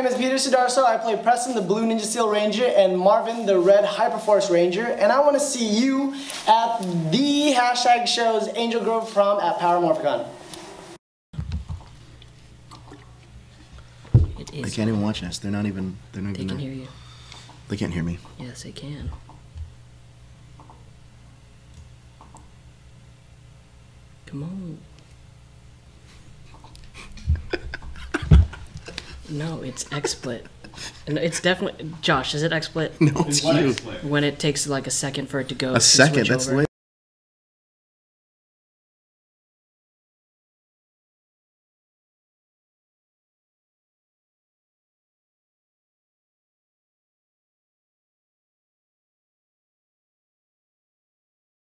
name is Peter Sudarso. I play Preston, the Blue Ninja Steel Ranger, and Marvin, the Red Hyperforce Ranger. And I want to see you at the #show's Angel Grove Prom at Power Morphicon. They can't even watch us. They're not even. They can hear you. They can't hear me. Yes, they can. Come on. No, it's XSplit. It's definitely Josh. Is it XSplit? No, it's you. When it takes like a second for it to go. A second. That's over. late.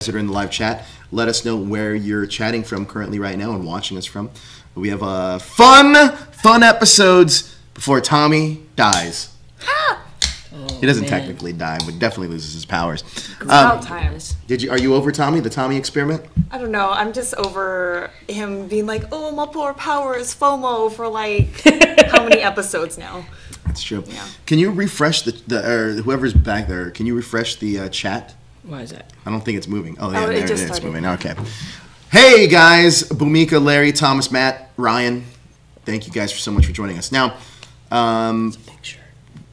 That are in the live chat. Let us know where you're chatting from currently right now and watching us from. We have fun episodes before Tommy dies. He doesn't technically die, but definitely loses his powers. About times. Are you over Tommy, the Tommy experiment? I don't know. I'm just over him being like, "Oh, my poor powers, FOMO," for like how many episodes now? That's true. Yeah. Can you refresh or whoever's back there? Can you refresh the chat? Why is that? I don't think it's moving. Oh, yeah, it there just it is. started. Moving. Okay. Hey, guys. Bhumika, Larry, Thomas, Matt, Ryan. Thank you guys so much for joining us. Now,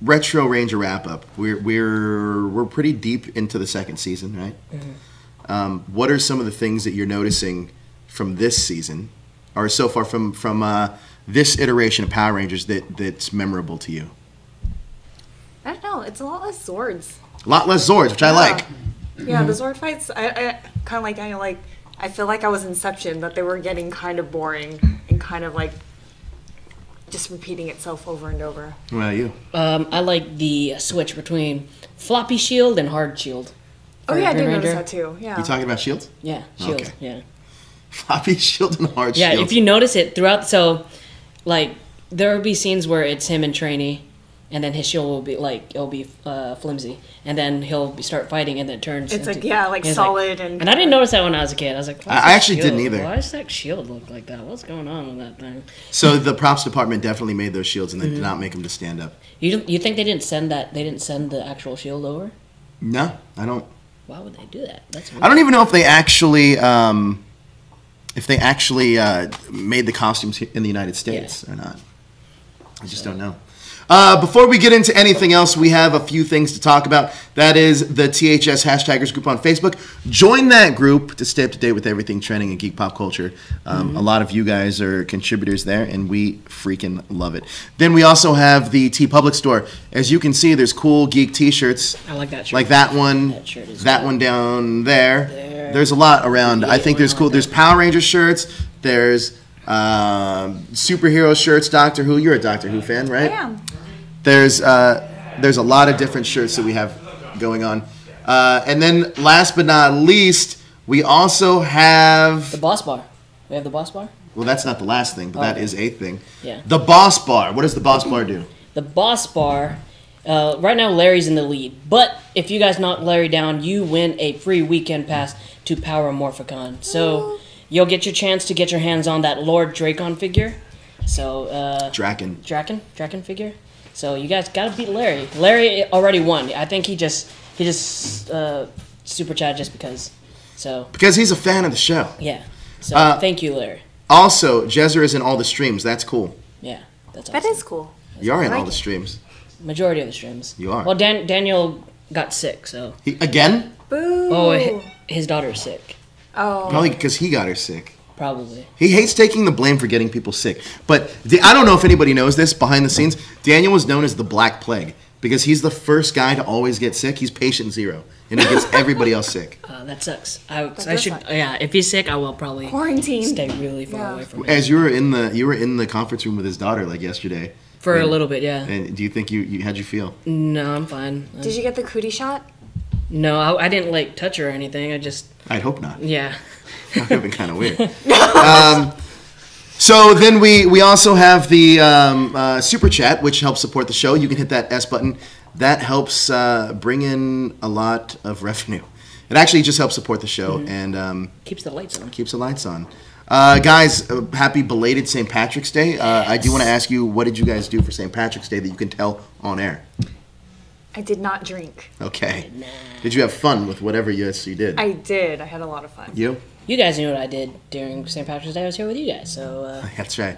Retro Ranger wrap-up. We're pretty deep into the second season, right? Mm-hmm. What are some of the things that you're noticing from this season, or so far from this iteration of Power Rangers that's memorable to you? I don't know. It's a lot less Zords. A lot less Zords, which I like. Yeah, the Zord fights, I kind of like Daniel, like, I feel like I was Inception, that they were getting kind of boring and kind of like just repeating itself over and over. What about you? I like the switch between floppy shield and hard shield. Oh yeah, I did Ranger. notice that too, yeah. You talking about shields? Yeah, shield, Okay. yeah. Floppy shield and hard Yeah, shield. if you notice it throughout, so, like, there will be scenes where it's him and Trini, and then his shield will be, like, it'll be flimsy. And then he'll start fighting, and then it turns It's into, like, yeah, like solid and... And I didn't notice that when I was a kid. I was like, I actually didn't either. Why does that shield look like that? What's going on with that thing? So the props department definitely made those shields, and they did not make them to stand up. You think they didn't send that? They didn't send the actual shield over? No, I don't. Why would they do that? That's weird. I don't even know if they actually made the costumes in the United States or not. I just don't know. Before we get into anything else, we have a few things to talk about. That is the THS Hashtaggers group on Facebook. Join that group to stay up to date with everything trending in geek pop culture. A lot of you guys are contributors there, and we freaking love it. Then we also have the TeePublic store. As you can see, there's cool geek t-shirts. I like that shirt. Like that one. That shirt is that cool. one down there. There's a lot around. Yeah, I think there's cool. There's Power Ranger shirts. There's superhero shirts. Doctor Who. You're a Doctor Who fan, right? I am. There's a lot of different shirts that we have going on. And then last but not least, we also have... The Boss Bar. We have the Boss Bar? Well, that's not the last thing, but that is a thing. Yeah. The Boss Bar. What does the Boss Bar do? The Boss Bar, right now Larry's in the lead. But if you guys knock Larry down, you win a free weekend pass to Power Morphicon. So you'll get your chance to get your hands on that Lord Dracon figure. So Draken figure. So you guys gotta beat Larry. Larry already won. I think he just super chatted just because. So because he's a fan of the show. Yeah. So thank you, Larry. Also, Jezzer is in all the streams. That's cool. Yeah, that's awesome. That is cool. You are in all the streams. Majority of the streams. You are. Well, Daniel got sick, so. Again? Boo. Oh, his daughter's sick. Oh. Probably because he got her sick. Probably. He hates taking the blame for getting people sick. But I don't know if anybody knows this behind the scenes. Daniel was known as the Black Plague because he's the first guy to always get sick. He's patient zero, and he gets everybody else sick. That sucks. I should. Yeah, if he's sick, I will probably quarantine. Stay really far away from him. As you were in the conference room with his daughter like yesterday. For a little bit, yeah. And do you think how'd you feel? No, I'm fine. Did you get the cootie shot? No, I didn't like touch her or anything. I'd hope not. Yeah. That would have been kind of weird. So then we also have the super chat, which helps support the show. You can hit that S button. That helps bring in a lot of revenue. It actually just helps support the show and keeps the lights on. Keeps the lights on. Guys, happy belated St. Patrick's Day. I do want to ask you, what did you guys do for St. Patrick's Day that you can tell on air? I did not drink. Okay. Did you have fun with whatever you did? I did. I had a lot of fun. You? You guys knew what I did during St. Patrick's Day. I was here with you guys, so That's right.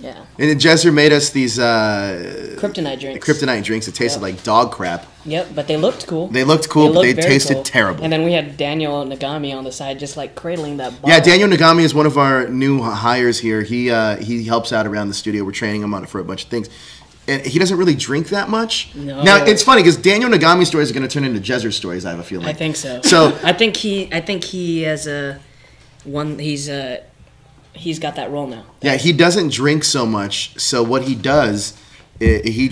yeah. And then Jezzer made us these Kryptonite drinks. kryptonite drinks that tasted like dog crap. Yep, but they looked cool. They looked cool, but they very tasted cool. terrible. And then we had Daniel Nagami on the side, just like cradling that bottle. Yeah, Daniel Nagami is one of our new hires here. He helps out around the studio. We're training him on it for a bunch of things. And he doesn't really drink that much. No. Now, it's funny because Daniel Nagami's stories are going to turn into Jezzer's stories, I have a feeling. I think so. So I think he has a one. He's got that role now. yeah, he doesn't drink so much. So what he does, he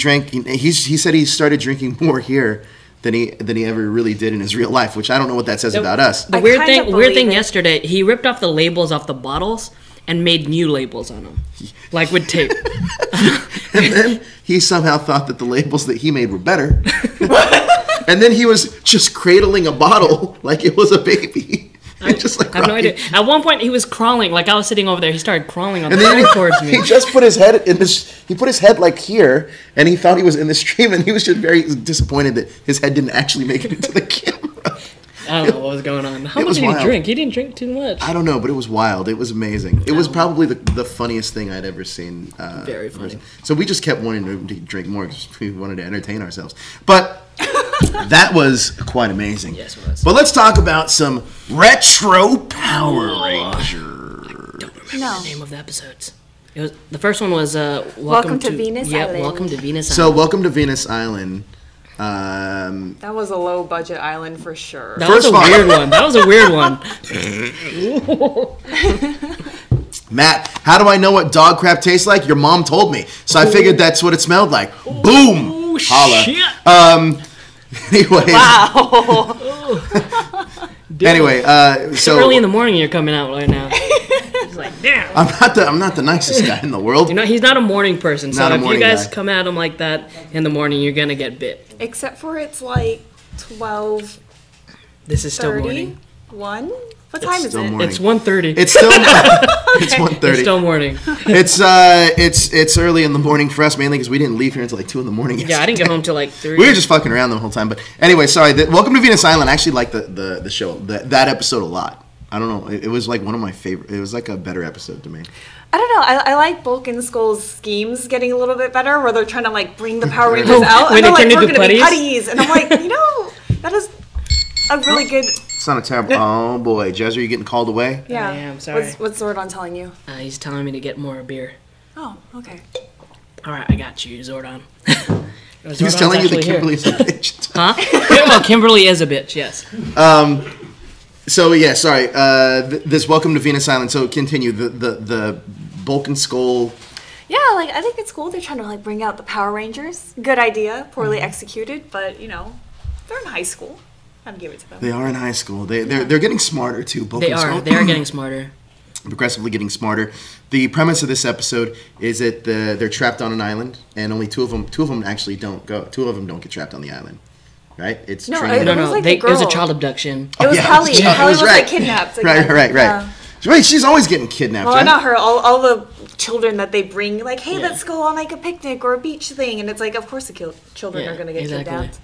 said he started drinking more here than he ever really did in his real life, which I don't know what that says about us. The I weird kinda thing believe it. yesterday, he ripped off the labels off the bottles and made new labels on them, like with tape. And then he somehow thought that the labels that he made were better. And then he was just cradling a bottle like it was a baby. Just like I have no rocking. idea. At one point, he was crawling. Like I was sitting over there, he started crawling on And the then stream towards me. he just put his head in this. He put his head like here, and he thought he was in the stream, and he was just very disappointed that his head didn't actually make it into the camera. I don't know what was going on. How It much was did he wild. drink? He didn't drink too much. I don't know, but it was wild. It was amazing. It was probably the funniest thing I'd ever seen. Very funny. So we just kept wanting to drink more because we wanted to entertain ourselves. But that was quite amazing. Yes, it was. But let's talk about some retro Power Ranger. No. The name of the episodes. It was the first one was Welcome to Venus Island. Welcome to Venus So Island. welcome to Venus Island. That was a low budget island for sure. That was First a of all- weird one. That was a weird one. Matt, how do I know what dog crap tastes like? Your mom told me. So I figured that's what it smelled like. Boom! Holla. Shit. Anyway. Wow. Anyway, so Early in the morning, you're coming out right now. It's like, damn. I'm not the nicest guy in the world. You know, he's not a morning person. So Not a if you morning guys guy. come at him like that in the morning, you're gonna get bit. Except for it's like 12:30. This is still morning. 1? What time is still it? morning. It's 1:30. It's still it's 1:30. It's still morning. It's early in the morning for us, mainly because we didn't leave here until like 2 in the morning. Yeah, I didn't get home till like 3. We were just fucking around the whole time. But anyway, sorry. Welcome to Venus Island. I actually liked the show, that episode a lot. I don't know. It was like one of my favorite. It was like a better episode to me. I don't know. I like Bulk and Skull's schemes getting a little bit better, where they're trying to like bring the Power Rangers out, When and they're they like, turn we're into gonna be putties? putties, and I'm like, that is a really good. It's not a terrible. Oh boy, Jezzer, you getting called away? Yeah. I am, sorry. What's Zordon telling you? He's telling me to get more beer. Oh, okay. All right, I got you, Zordon. He's Zordon's telling you that actually here. Kimberly's a bitch. Huh? Well, Kimberly is a bitch. Yes. So yeah, sorry. This Welcome to Venus Island. So continue the Bulk and Skull. Yeah, like I think it's cool. They're trying to like bring out the Power Rangers. Good idea, poorly executed, but they're in high school. I'd give it to them. They are in high school. They're getting smarter too. Bulk They and are. Skull. They are getting smarter. Progressively getting smarter. The premise of this episode is that they're trapped on an island, and only two of them actually don't go. 2 of them don't get trapped on the island, right? It's No, Trini. It No, was no. like It the was a girl. child abduction. It was Yeah, Helly. it Helly was right. like kidnapped. Right. Yeah. Wait, she's always getting kidnapped, Well, right? not her. All the children that they bring, like, hey, let's go on like a picnic or a beach thing, and it's like, of course, the children Yeah, are gonna get exactly. kidnapped.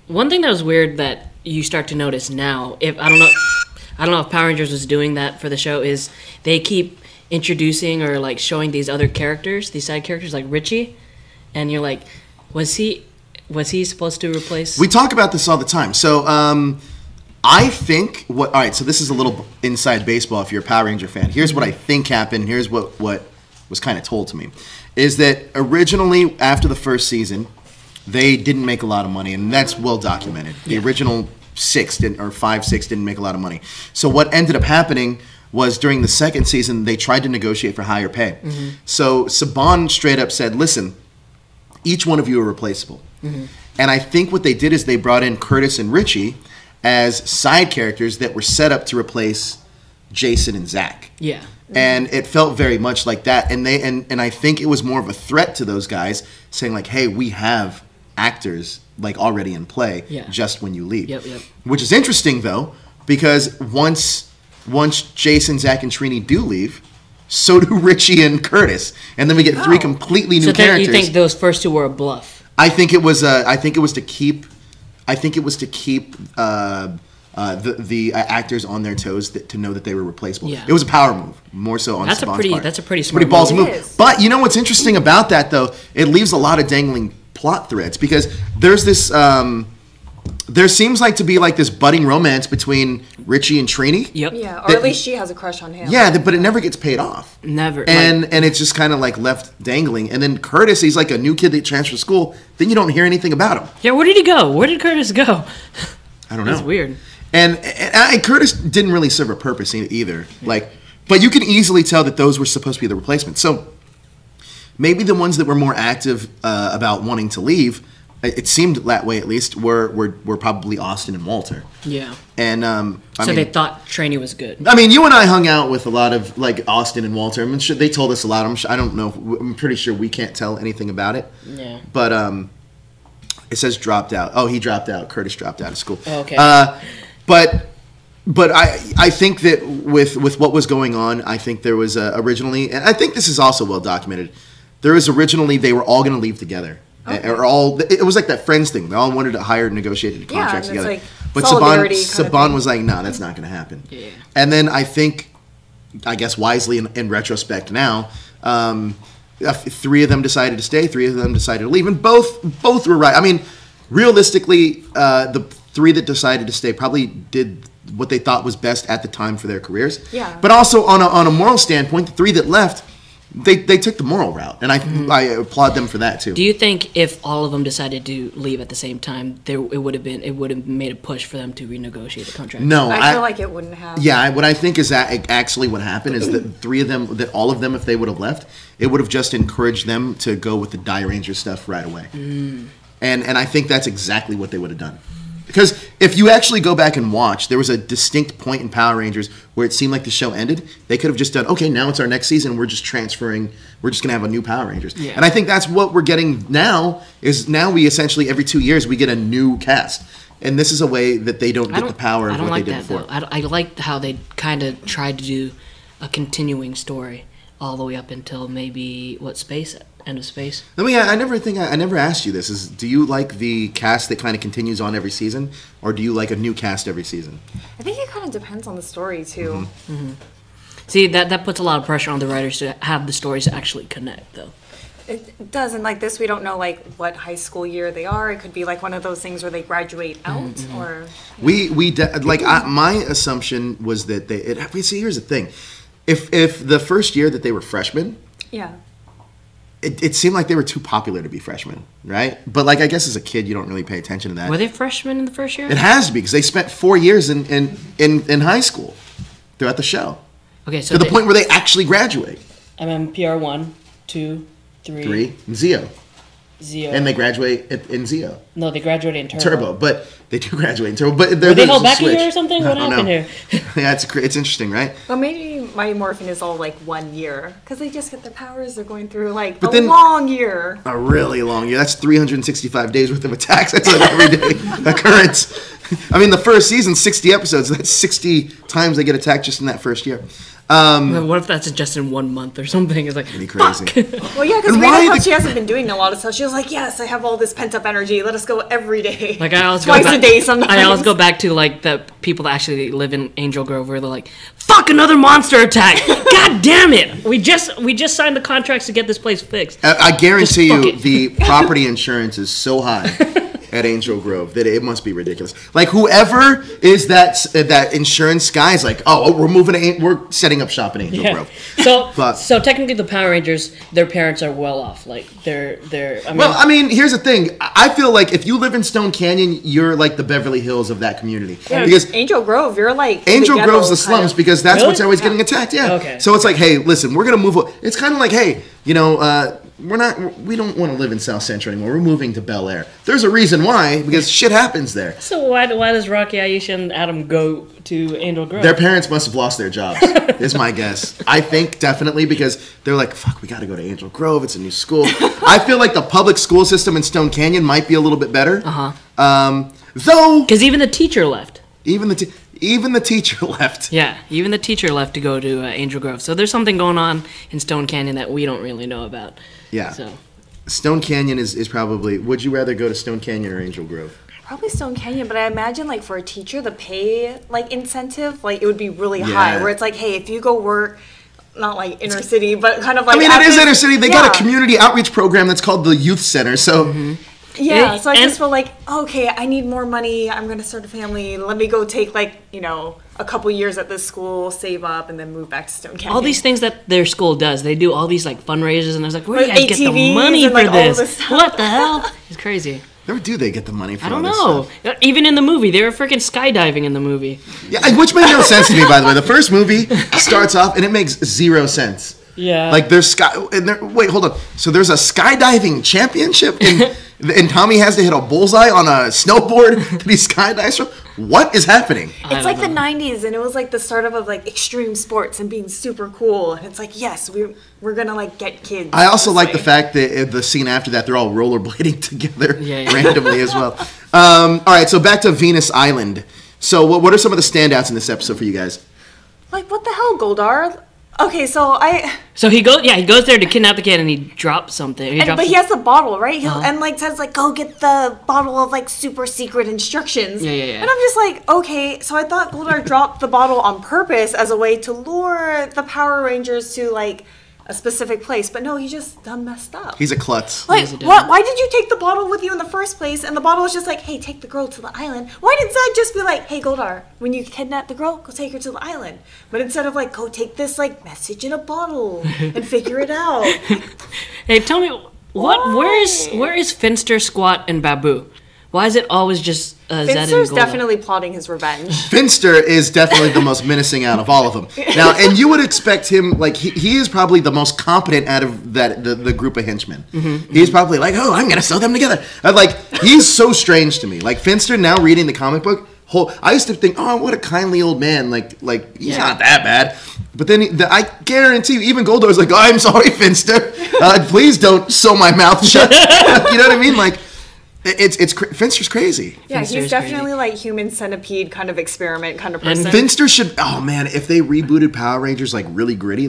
One thing that was weird that you start to notice now, I don't know if Power Rangers was doing that for the show, is they keep introducing or like showing these other characters, these side characters like Richie, and you're like, was he supposed to replace? We talk about this all the time. So I think all right, so this is a little inside baseball if you're a Power Ranger fan. Here's what I think happened. Here's what was kind of told to me. Is that originally, after the first season, they didn't make a lot of money, and that's well documented. The original 6 didn't make a lot of money. So what ended up happening was during the second season, they tried to negotiate for higher pay. Mm-hmm. So Saban straight up said, listen, each one of you are replaceable. Mm-hmm. And I think what they did is they brought in Curtis and Richie as side characters that were set up to replace Jason and Zach. Yeah. And it felt very much like that. And and I think it was more of a threat to those guys, saying like, hey, we have actors like already in play Yeah. just when you leave. Yep. Which is interesting though, because once once Jason, Zach, and Trini do leave, so do Richie and Curtis, and then we get 3 completely new characters. You think those first 2 were a bluff? I think it was to keep the actors on their toes to know that they were replaceable. Yeah. It was a power move, more so on Saban's part. That's a pretty smart ballsy move. But you know what's interesting about that, though? It leaves a lot of dangling plot threads because there's this. There seems like to be like this budding romance between Richie and Trini. Yep. Yeah, or at least she has a crush on him. Yeah, but it never gets paid off. Never. And it's just kind of like left dangling. And then Curtis, he's like a new kid that transfers to school. Then you don't hear anything about him. Yeah, where did he go? Where did Curtis go? I don't know. It's weird. And Curtis didn't really serve a purpose either. Like, but you can easily tell that those were supposed to be the replacements. So maybe the ones that were more active about wanting to leave, it seemed that way at least, were probably Austin and Walter. Yeah. And so they thought Trini was good. I mean, you and I hung out with a lot of like Austin and Walter. I mean, they told us a lot. I don't know. I'm pretty sure we can't tell anything about it. Yeah. But it says dropped out. Oh, he dropped out. Curtis dropped out of school. Oh, okay. But I think that with what was going on, I think there was originally, and I think this is also well documented. There was originally they were all going to leave together. Okay. It was like that Friends thing. They all wanted to hire and negotiate a contract together. Like but Saban was like, no, that's not going to happen. Yeah. And then I guess wisely in retrospect now, 3 of them decided to stay, 3 of them decided to leave, and both were right. I mean, realistically, the 3 that decided to stay probably did what they thought was best at the time for their careers. Yeah. But also on a moral standpoint, the 3 that left, they took the moral route, and I applaud them for that too. Do you think if all of them decided to leave at the same time, it would have made a push for them to renegotiate the contract? No, I feel like it wouldn't have. Yeah, what I think is that actually what happened is that 3 of them, that all of them, if they would have left, it would have just encouraged them to go with the Die Ranger stuff right away. And I think that's exactly what they would have done. Because if you actually go back and watch, there was a distinct point in Power Rangers where it seemed like the show ended. They could have just done, okay, now it's our next season. We're just transferring. We're just going to have a new Power Rangers. Yeah. And I think that's what we're getting now, is now we essentially, every 2 years, we get a new cast. And this is a way that they don't get the power of what they did before. I like how they kind of tried to do a continuing story all the way up until maybe, End of Space. I never asked you this. Do you like the cast that kind of continues on every season, or do you like a new cast every season? I think it kind of depends on the story too. Mm-hmm. See, that puts a lot of pressure on the writers to have the stories actually connect, though. It does, and like this, we don't know like what high school year they are. It could be like one of those things where they graduate out, or my assumption was that see, here's the thing, if the first year that they were freshmen, yeah. It seemed like they were too popular to be freshmen, right? But like, I guess as a kid, you don't really pay attention to that. Were they freshmen in the first year? It has to be, because they spent 4 years in high school throughout the show. Okay, so to the point where they actually graduate. MMPR 1, 2, 3. 3, Zeo. Zeo. And they graduate in Zeo. No, they graduated in Turbo. But they do graduate in Turbo. But were they held back a year or something? What happened here? Yeah, it's interesting, right? Well, maybe my Morphin is all like 1 year, because they just get their powers. They're going through like long year. A really long year. That's 365 days worth of attacks. That's an everyday occurrence. I mean, the first season, 60 episodes. That's 60 times they get attacked just in that first year. What if that's just in 1 month or something? It's like, pretty crazy. Well, yeah, because how she hasn't been doing a lot of stuff. She was like, yes, I have all this pent up energy. Let us go every day. Like, I always twice a day sometimes. I always go back to like the people that actually live in Angel Grove, where they're like, fuck, another monster attack. God damn it. We just signed the contracts to get this place fixed. I guarantee you the property insurance is so high at Angel Grove that it must be ridiculous. Like, whoever is that insurance guy is like, we're setting up shop in Angel Grove. So technically the Power Rangers, their parents are well off. Like, they're I mean, here's the thing. I feel like if you live in Stone Canyon, you're like the Beverly Hills of that community. Yeah, because Angel Grove, you're like Angel Grove's the slums, because that's what's always getting attacked. Yeah. Okay. So it's like, hey, listen, we're gonna move. It's kind of like, hey, we don't want to live in South Central anymore. We're moving to Bel Air. There's a reason why, because shit happens there. So why does Rocky, Aisha, and Adam go to Angel Grove? Their parents must have lost their jobs, is my guess. I think definitely, because they're like, fuck, we got to go to Angel Grove. It's a new school. I feel like the public school system in Stone Canyon might be a little bit better. Uh-huh. Though... Because even the teacher left. Even the teacher left. Yeah, even the teacher left to go to Angel Grove. So there's something going on in Stone Canyon that we don't really know about. Yeah. So Stone Canyon is probably... Would you rather go to Stone Canyon or Angel Grove? Probably Stone Canyon, but I imagine like for a teacher, the pay like incentive, like it would be really high. Where it's like, hey, if you go work, not like inner city, but kind of like... I mean, it is inner city. They got a community outreach program that's called the Youth Center, so... Yeah, so I just feel like, okay, I need more money. I'm going to start a family. Let me go take, like, you know, a couple years at this school, save up, and then move back to Stone Canyon. all these things that their school does, they do all these, like, fundraisers, and I was like, where do you guys get the ATVs money and, for like, all this stuff. What the hell? It's crazy. Where do they get the money for I don't all this know. stuff? Even in the movie, they were freaking skydiving in the movie. Yeah, which made no sense to me, by the way. The first movie starts off, and it makes 0 sense. Yeah. Like, there's wait, hold on. So there's a skydiving championship, and Tommy has to hit a bullseye on a snowboard that he skydives from? What is happening? It's like the 90s, and it was like the start of like extreme sports and being super cool. And it's like, yes, we're going to like get kids. I also like the fact that the scene after that, they're all rollerblading together randomly as well. All right, so back to Venus Island. So what are some of the standouts in this episode for you guys? Like, what the hell, Goldar? Okay, so he goes there to kidnap the kid, and he drops something. But he has the bottle, right? And like says like, go get the bottle of like super secret instructions. Yeah. And I'm just like, okay, so I thought Goldar dropped the bottle on purpose as a way to lure the Power Rangers to like a specific place, but no, he just done messed up. He's a klutz. Like, what? Why did you take the bottle with you in the first place? And the bottle was just like, hey, take the girl to the island. Why did Zedd just be like, hey, Goldar, when you kidnap the girl, go take her to the island? But instead of like, go take this like message in a bottle and figure it out. Hey, tell me, where is Finster, Squat, and Babu? Why is it always just Zedd and Finster's Goldar? definitely plotting his revenge. Finster is definitely the most menacing out of all of them. Now, and you would expect him, like, he is probably the most competent out of the group of henchmen. He's probably like, oh, I'm going to sew them together. Like, he's so strange to me. Like, Finster, now reading the comic book, I used to think, oh, what a kindly old man. Like he's not that bad. But then I guarantee you, even Goldar's like, oh, I'm sorry, Finster. Please don't sew my mouth shut. You know what I mean? Like, Finster's crazy. Yeah, Finster's he's definitely crazy. like human centipede kind of experiment kind of person. And Finster should, oh man, if they rebooted Power Rangers like really gritty,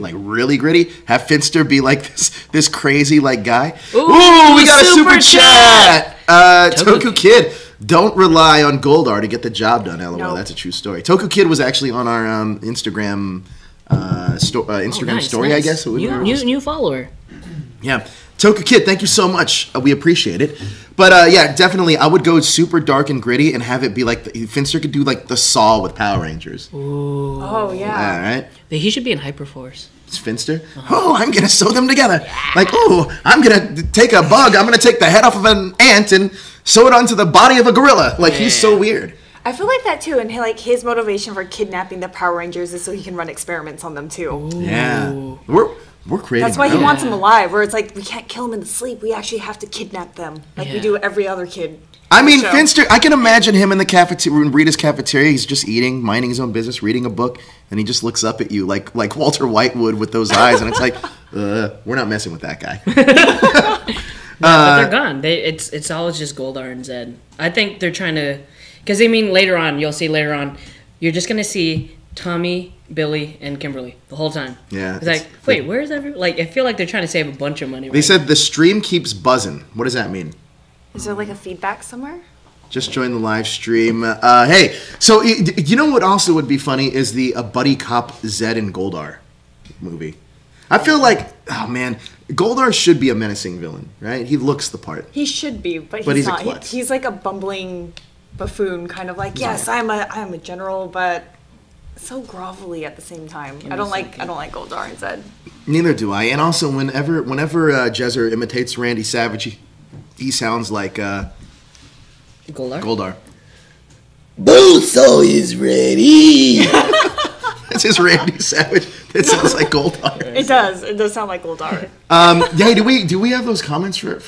have Finster be like this crazy like guy. Ooh, we got a super chat. Toku Kid, don't rely on Goldar to get the job done. LOL, Nope. That's a true story. Toku Kid was actually on our Instagram story, I guess. New follower. Yeah. Toku Kid, thank you so much. We appreciate it. But yeah, definitely, I would go super dark and gritty and have it be like Finster could do like the Saw with Power Rangers. Ooh. Oh yeah. All right. He should be in Hyperforce. It's Finster. Oh, I'm gonna sew them together. Like, oh, I'm gonna take a bug. I'm gonna take the head off of an ant and sew it onto the body of a gorilla. Like, he's so weird. I feel like that too, and like his motivation for kidnapping the Power Rangers is so he can run experiments on them too. Yeah. We're creating. That's why he wants them alive. Where it's like we can't kill them in the sleep. We actually have to kidnap them, like we do every other kid. I mean, Finster. I can imagine him in the cafeteria, in Rita's cafeteria. He's just eating, minding his own business, reading a book, and he just looks up at you like Walter White would with those eyes, and it's like, we're not messing with that guy. But they're gone. It's always just Goldar and Zedd. I think they're trying to, because I mean later on, you'll see later on, you're just gonna see Tommy, Billy, and Kimberly the whole time. Yeah. It's like, wait, where's everyone? Like, I feel like they're trying to save a bunch of money. They said the stream keeps buzzing. What does that mean? Is there like a feedback somewhere? Just join the live stream. Hey, so you know what also would be funny is the buddy cop Zedd and Goldar movie. I feel like, oh man, Goldar should be a menacing villain, right? He looks the part. He should be, but But he's he's a not. klutz. He's like a bumbling buffoon, kind of like, yes, I'm a general, but so grovelly at the same time. I don't like Goldar and Zedd. Neither do I. And also, whenever Jezzer imitates Randy Savage, he sounds like Goldar. Bullseye is ready. That's his Randy Savage. It sounds like Goldar. It does. It does sound like Goldar. Yeah, do we have those comments for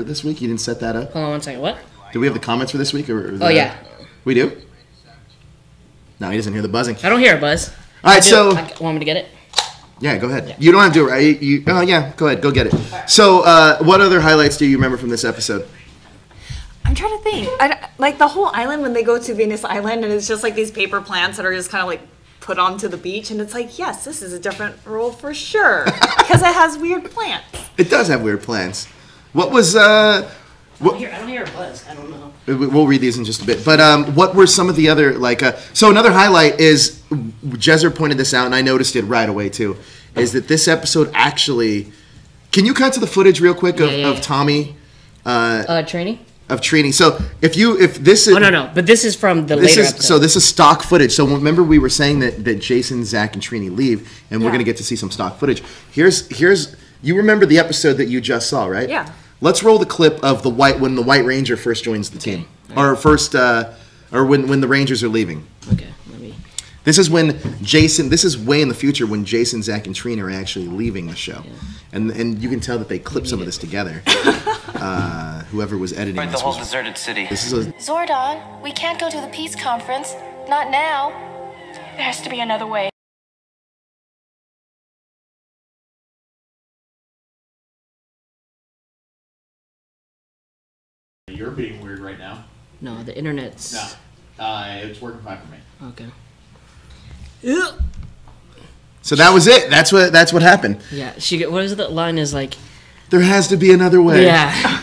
this week? You didn't set that up? Hold on one second. What? Do we have the comments for this week? Oh, yeah. We do? No, he doesn't hear the buzzing. I don't hear a buzz. All right, so... Want me to get it? Yeah, go ahead. Yeah. You don't have to do it, right? Yeah, go ahead. Go get it. So, what other highlights do you remember from this episode? I'm trying to think. Like the whole island when they go to Venus Island and it's just like these paper plants that are just kind of like put onto the beach, and it's like, yes, this is a different rule for sure because it has weird plants. It does have weird plants. What was I don't hear a buzz. I don't know. We'll read these in just a bit. But what were some of the other, like... so another highlight is, Jezzer pointed this out, and I noticed it right away, too, is that this episode actually... Can you cut to the footage real quick of Tommy? Trini? Of Trini. So, if this is... Oh, no. But this is from the later episode. So this is stock footage. So remember we were saying that Jason, Zach, and Trini leave, and we're going to get to see some stock footage. Here's... You remember the episode that you just saw, right? Yeah. Let's roll the clip of when the White Ranger first joins the team, or first, or when the Rangers are leaving. Okay, let me. This is when Jason. This is way in the future when Jason, Zach, and Trina are actually leaving the show, and you can tell that they clipped some of this together. Whoever was editing Right, the this whole was, deserted city. This is Zordon, we can't go to the peace conference. Not now. There has to be another way. You're being weird right now. No, the internet's... No. It's working fine for me. Okay. So that was it. That's what happened. Yeah, what is the line is like... There has to be another way. Yeah.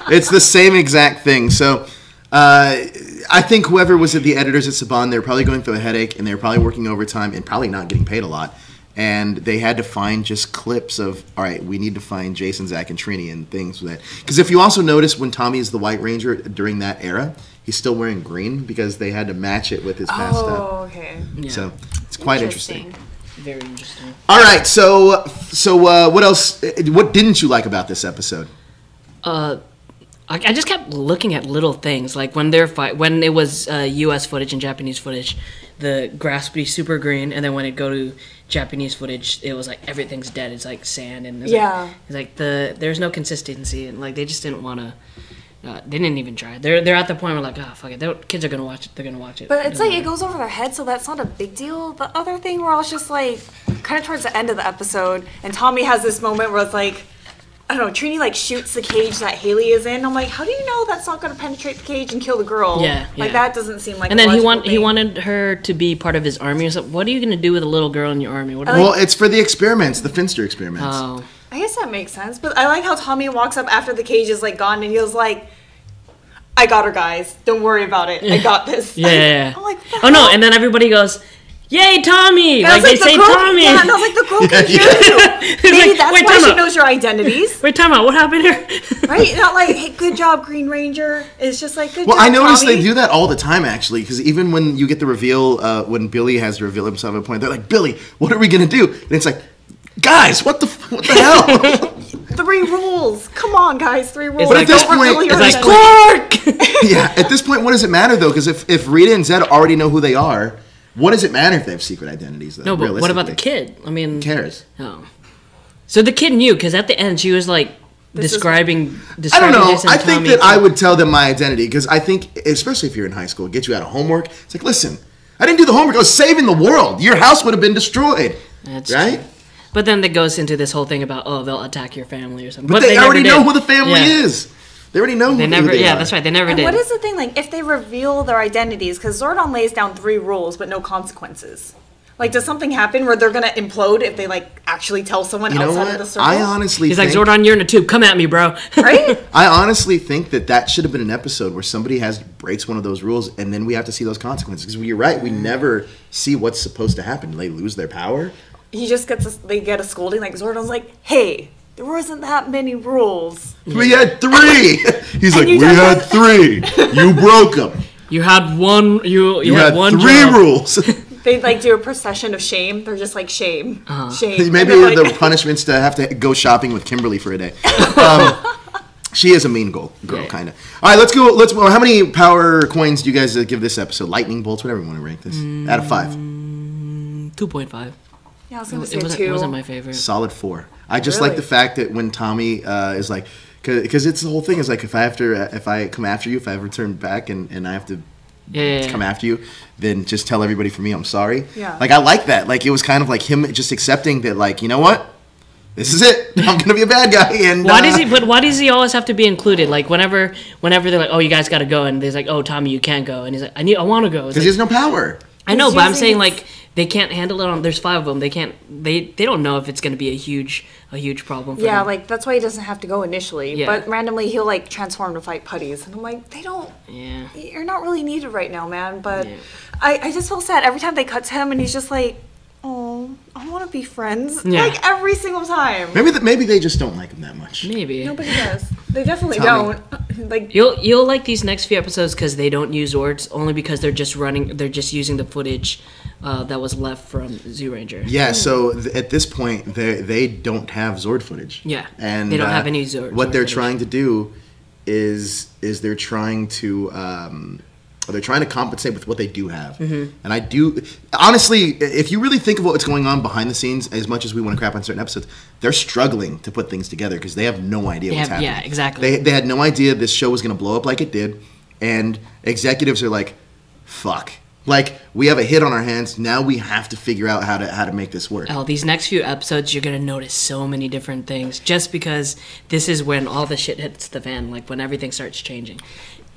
It's the same exact thing. So I think whoever was at the editors at Saban, they were probably going through a headache, and they were probably working overtime and probably not getting paid a lot. And they had to find just clips of, all right, we need to find Jason, Zach, and Trini and things with that. Because if you also notice when Tommy is the White Ranger during that era, he's still wearing green because they had to match it with his past stuff. Oh, okay. Yeah. So it's quite interesting. Very interesting. All right, so what else? What didn't you like about this episode? I just kept looking at little things, like when it was U.S. footage and Japanese footage, the grass would be super green, and then when it go to Japanese footage, it was like everything's dead. It's like sand, and it's like there's no consistency, and like they just didn't want to. They didn't even try. They're at the point where like, oh fuck it, kids are gonna watch it. They're gonna watch it. But it's like it goes over their head, so that's not a big deal. The other thing where I was just like, kind of towards the end of the episode, and Tommy has this moment where it's like, I don't know, Trini like shoots the cage that Haley is in. I'm like, how do you know that's not going to penetrate the cage and kill the girl? Yeah. Like that doesn't seem like. And a then logical he wanted her to be part of his army or something. What are you gonna do with a little girl in your army? Well, it's for the experiments, the Finster experiments. Oh. I guess that makes sense, but I like how Tommy walks up after the cage is like gone, and he was like, "I got her, guys. Don't worry about it. I got this." Yeah. I'm like, oh no! And then everybody goes, "Yay, Tommy!" Like they say, "Tommy." Yeah, and I was like, the girl can hear you. Maybe that's why she knows your identities. Wait, time out. What happened here? Right? Not like, hey, good job, Green Ranger. It's just like, good job, I noticed Tommy. they do that all the time, actually, because even when you get the reveal, when Billy has to reveal himself at a point, they're like, Billy, what are we going to do? And it's like, guys, what the hell? 3 rules. Come on, guys, 3 rules. But at this point, it's like, Clark! Yeah, at this point, what does it matter, though? Because if Rita and Zedd already know who they are, what does it matter if they have secret identities, though? No, but what about the kid? I mean... Who cares? Oh. So the kid knew, because at the end, she was like, describing I don't know. Jason I think Tommy. that I would tell them my identity, because I think, especially if you're in high school, get you out of homework. It's like, listen, I didn't do the homework. I was saving the world. Your house would have been destroyed. That's right? True. But then it goes into this whole thing about, oh, they'll attack your family or something. But they already know who the family is. They already know who they are. Yeah, that's right. They never did. What is the thing, like, if they reveal their identities, because Zordon lays down 3 rules, but no consequences. Like, does something happen where they're going to implode if they, like, actually tell someone outside of the circle? I honestly He's think... like, Zordon, you're in a tube. Come at me, bro. Right? I honestly think that should have been an episode where somebody breaks one of those rules, and then we have to see those consequences. Because you're right, we never see what's supposed to happen. They lose their power. He just they get a scolding. Like, Zordon's like, hey, there wasn't that many rules. We had 3. He's like, we had 3. You broke them. You had one. You had one 3 job. rules. They like do a procession of shame. They're just like shame, shame. Maybe like, the punishment's to have to go shopping with Kimberly for a day. She is a mean girl, kind of. All right, let's go. How many power coins do you guys give this episode? Lightning bolts, whatever you want to rank this. Out of 5. 2.5. Yeah, I was going to say It 2. wasn't my favorite. Solid 4. I just like the fact that when Tommy is like, because it's the whole thing is like if I come after you, if I ever turn back and I have to come after you, then just tell everybody for me I'm sorry. Yeah. Like I like that. Like it was kind of like him just accepting that, like, you know what, this is it. I'm gonna be a bad guy. And why does he always have to be included? Like whenever they're like, oh, you guys got to go, and they're like, oh, Tommy, you can't go, and he's like, I want to go. Because he has no power. I know, but I'm saying like they can't handle it. There's 5 of them. They can't. They don't know if it's going to be a huge problem for them. Yeah, like that's why he doesn't have to go initially. Yeah. But randomly he'll like transform to fight putties, and I'm like, they don't. Yeah. You're not really needed right now, man. But Yeah. I just feel sad every time they cut to him, and he's just like, oh, I want to be friends. Yeah. Like every single time. Maybe they just don't like him that much. Maybe. Nobody does. They definitely Tommy. don't. Like You'll like these next few episodes because they don't use Zords, only because they're just using the footage that was left from Zoo Ranger. Yeah, so at this point, they don't have Zord footage. Yeah, and they don't have any Zord. What Zord they're footage. trying to do is they're trying to compensate with what they do have. Mm-hmm. And I do honestly, if you really think of what's going on behind the scenes, as much as we want to crap on certain episodes, they're struggling to put things together because they have no idea what's happening. Yeah, exactly. They had no idea this show was going to blow up like it did, and executives are like, "Fuck." Like, we have a hit on our hands. Now we have to figure out how to make this work. Oh, these next few episodes, you're going to notice so many different things just because this is when all the shit hits the fan, like when everything starts changing.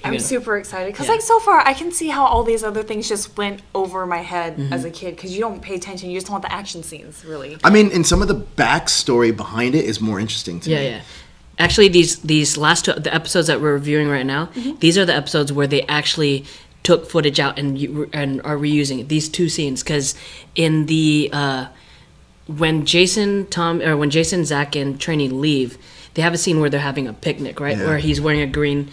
I'm super excited because Yeah. like so far I can see how all these other things just went over my head Mm-hmm. as a kid because you don't pay attention. You just want the action scenes, really. I mean, and some of the backstory behind it is more interesting to me. Yeah. Actually, these last the episodes that we're reviewing right now, these are the episodes where they actually took footage out and are reusing it. These 2 scenes, because in the when Jason, Zach, and Trini leave, they have a scene where they're having a picnic, right? Yeah. Where he's wearing a green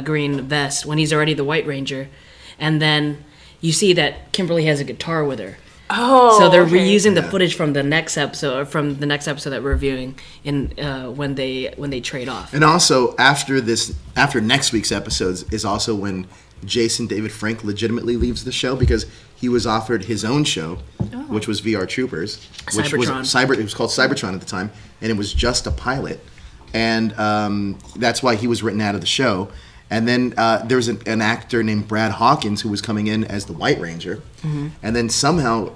green vest when he's already the White Ranger, and then you see that Kimberly has a guitar with her. Oh, So they're okay. reusing the footage from the next episode, that we're reviewing in when they trade off. And also, after next week's episodes is also when Jason David Frank legitimately leaves the show because he was offered his own show, which was VR Troopers, which Cybertron. it was called Cybertron at the time, and it was just a pilot, and that's why he was written out of the show. And then there was an actor named Brad Hawkins who was coming in as the White Ranger, and then somehow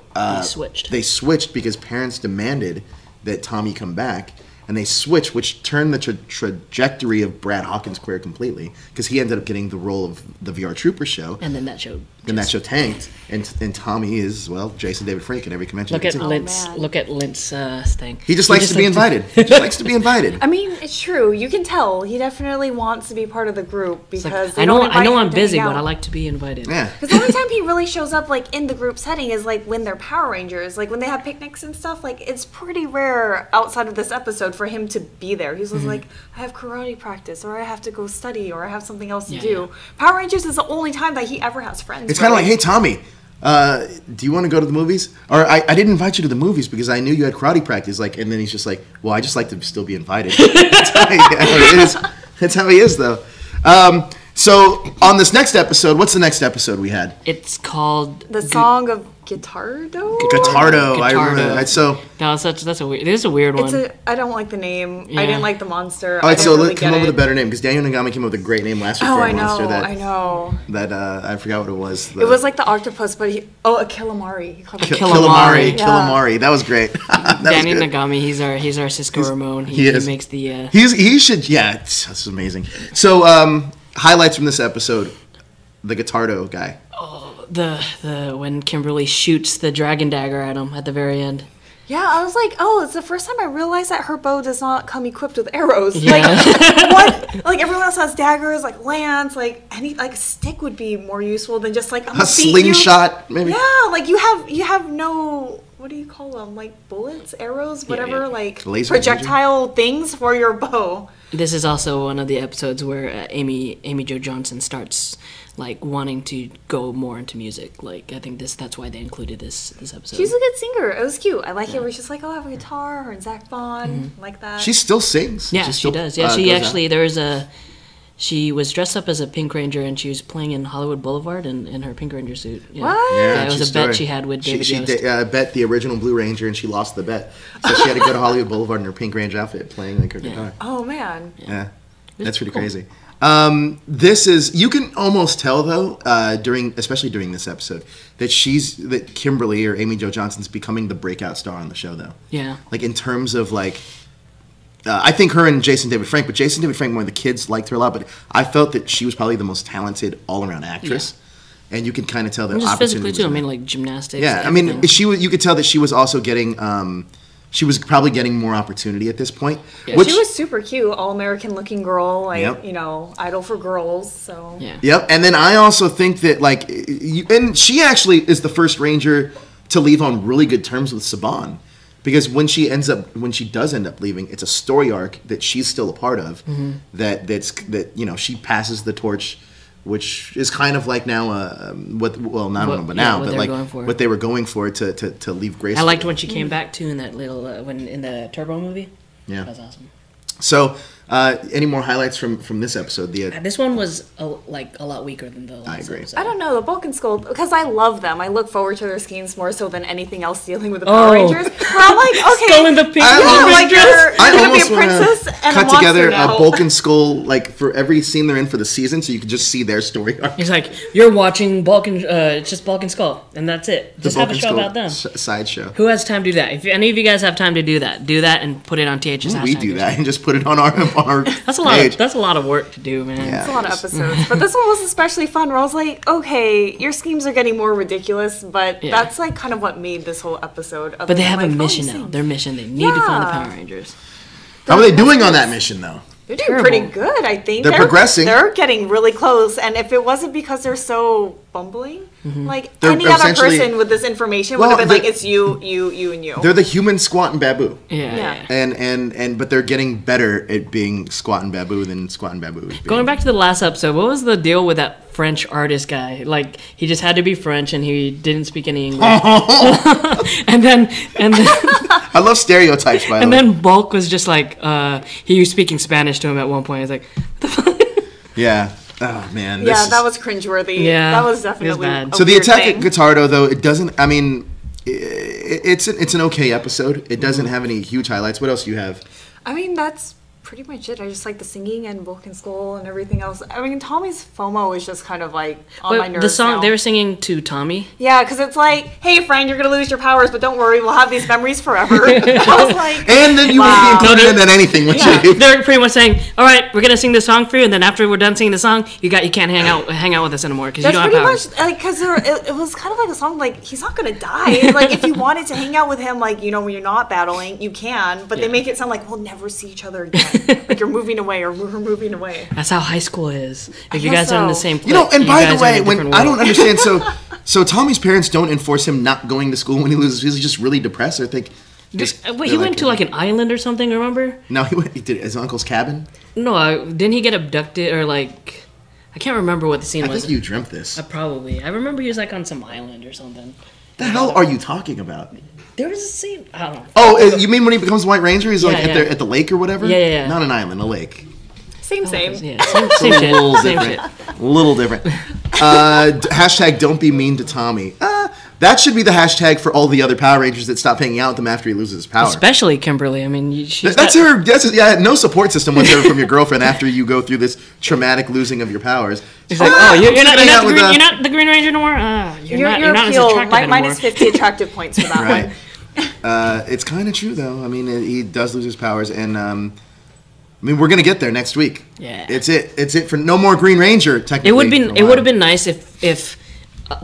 They switched because parents demanded that Tommy come back, and they switched, which turned the trajectory of Brad Hawkins' career completely because he ended up getting the role of the VR Trooper show. And then that show. That show tanked, and Tommy is Jason David Frank in every convention. Look at Lintz. man. Look at Lint's thing. He just likes to be invited. He just likes to be invited. I mean, it's true. You can tell he definitely wants to be part of the group It's because like, they I don't know invite him I'm to busy, hang but I out. like to be invited. Yeah. Because the only time he really shows up, like, in the group setting is, like, when they're Power Rangers. Like, when they have picnics and stuff, like, it's pretty rare outside of this episode for him to be there. He's just like, I have karate practice, or I have to go study, or I have something else to do. Yeah. Power Rangers is the only time that he ever has friends. It's kind of like, really. hey, Tommy, do you want to go to the movies? Or I didn't invite you to the movies because I knew you had karate practice. Like, and then he's just like, well, I just like to still be invited. That's how he is, though. So on this next episode, what's the next episode we had? It's called The Song of Guitardo? Guitardo. I remember that. So, No, that's a weird. This is a weird one. I don't like the name. Yeah. I didn't like the monster. all right, I so didn't really come get up with a it. better name because Daniel Nagami came up with a great name last week Oh, for I a monster know. I know. that I forgot what it was. It was like the octopus, but a Calamari. He called it Calamari. Yeah. Calamari. That was great. That was Danny good. Nagami. He's our Cisco Ramon. he is. He makes the. He should. Yeah, this is amazing. So highlights from this episode: the Guitardo guy. The when Kimberly shoots the dragon dagger at him at the very end. Yeah, I was like, oh, it's the first time I realized that her bow does not come equipped with arrows. Yeah. Like, what? Like, everyone else has daggers, like lance, like a stick would be more useful than just like A slingshot, maybe. Yeah, like you have no, what do you call them? Like bullets, arrows, whatever, yeah. like Laser projectile things for your bow. This is also one of the episodes where Amy Jo Johnson starts like wanting to go more into music. Like I think that's why they included this episode. She's a good singer. It was cute. I like it where she's like, oh, I have a guitar, her and Zach Bond, like that. She still sings. Yeah, She she still, does. Yeah, goes she out. actually she was dressed up as a Pink Ranger and she was playing in Hollywood Boulevard in her Pink Ranger suit. Yeah. What? Yeah, it was true a bet story. she had with David She Yost. bet the original Blue Ranger and she lost the bet. So she had to go to Hollywood Boulevard in her Pink Ranger outfit playing like her guitar. Oh man. Yeah. That's pretty crazy. This is, you can almost tell though, especially during this episode, that Kimberly or Amy Jo Johnson's becoming the breakout star on the show though. Yeah. Like in terms of like, I think her and Jason David Frank, but Jason David Frank, one of the kids liked her a lot, but I felt that she was probably the most talented all around actress. Yeah. And you can kind of tell that just opportunity physically too. I was mean, like gymnastics. yeah, I mean, you could tell that she was also getting, she was probably getting more opportunity at this point. Yeah, she was super cute, all-American looking girl, like, idol for girls, so. Yeah. Yep, and then I also think that, like, and she actually is the first Ranger to leave on really good terms with Saban. Because when she does end up leaving, it's a story arc that she's still a part of, that she passes the torch, which is kind of like now what they were going for to leave Grace. I liked when she came back too in that little in the Turbo movie. Yeah, that was awesome. So, any more highlights from this episode? This one was a lot weaker than the last I agree. episode. I don't know, the Bulk and Skull, because I love them. I look forward to their schemes more so than anything else dealing with the Power Rangers. Where I'm like, okay. Skull in the pink. You're going to be a princess and cut a monster together now. a Bulk and Skull, like, for every scene they're in for the season, so you can just see their story arc. He's like, you're watching Bulk and, it's just Bulk and Skull, and that's it. Just have a show about them. Sideshow. Who has time to do that? If any of you guys have time to do that and put it on TH's hashtag. We do that and just put it on our That's a lot. That's a lot of work to do, man. Yeah. It's a lot of episodes, but this one was especially fun. Where I was like, okay, your schemes are getting more ridiculous, but that's like kind of what made this whole episode. But they have a mission now. Their mission. They need to find the Power Rangers. How are they doing on that mission, though? They're doing pretty good, I think. They're progressing. They're getting really close, and if it wasn't because they're so bumbling, like They're any other person with this information would have been like, it's you, and you. They're the human Squat and Babu. Yeah. And but they're getting better at being Squat and Babu than Squat and Babu is being. Going back to the last episode, what was the deal with that French artist guy? Like, he just had to be French, and he didn't speak any English. and then I love stereotypes, by the way. And then Bulk was just like, he was speaking Spanish to him at one point. He's like, what the fuck? Yeah. Oh, man. That was cringeworthy. Yeah. That was definitely bad. So the attack at Guitardo, though, it doesn't, I mean, it's an okay episode. It doesn't have any huge highlights. What else do you have? I mean, that's pretty much it. I just like the singing and Bulk and Skull and everything else. I mean, Tommy's FOMO is just kind of like on my nerves. The song now. they were singing to Tommy. Yeah, because it's like, hey friend, you're gonna lose your powers, but don't worry, we'll have these memories forever. I was like, and then you won't be included in anything, which they're pretty much saying, all right, we're gonna sing this song for you, and then after we're done singing the song, you can't hang out with us anymore because you don't have powers. Much like because it was kind of like a song like he's not gonna die. Like if you wanted to hang out with him, like when you're not battling, you can, but they make it sound like we'll never see each other again. Like you're moving away or we're moving away. That's how high school is. If you guys are in the same place. And by the way, when I don't understand, so Tommy's parents don't enforce him not going to school when he loses. He's just really depressed. I think. Wait, he went to like an island or something. Remember? No, he did his uncle's cabin. No, didn't he get abducted or like? I can't remember what the scene was. I think you dreamt this. Probably. I remember he was like on some island or something. The hell are you talking about? There was a scene. I don't know. Oh, you mean when he becomes White Ranger? He's at the lake or whatever? Yeah. Not an island, a lake. Same. Yeah, same shit. A little different. Hashtag don't be mean to Tommy. That should be the hashtag for all the other Power Rangers that stop hanging out with him after he loses his power. Especially Kimberly. I mean, no support system whatsoever from your girlfriend after you go through this traumatic losing of your powers. He's like, you're not the Green Ranger no more? You're not as attractive anymore. Minus 50 attractive points for that one. It's kind of true, though. I mean, he does lose his powers, and I mean, we're gonna get there next week. Yeah, it's it for no more Green Ranger. Technically, it would have been nice if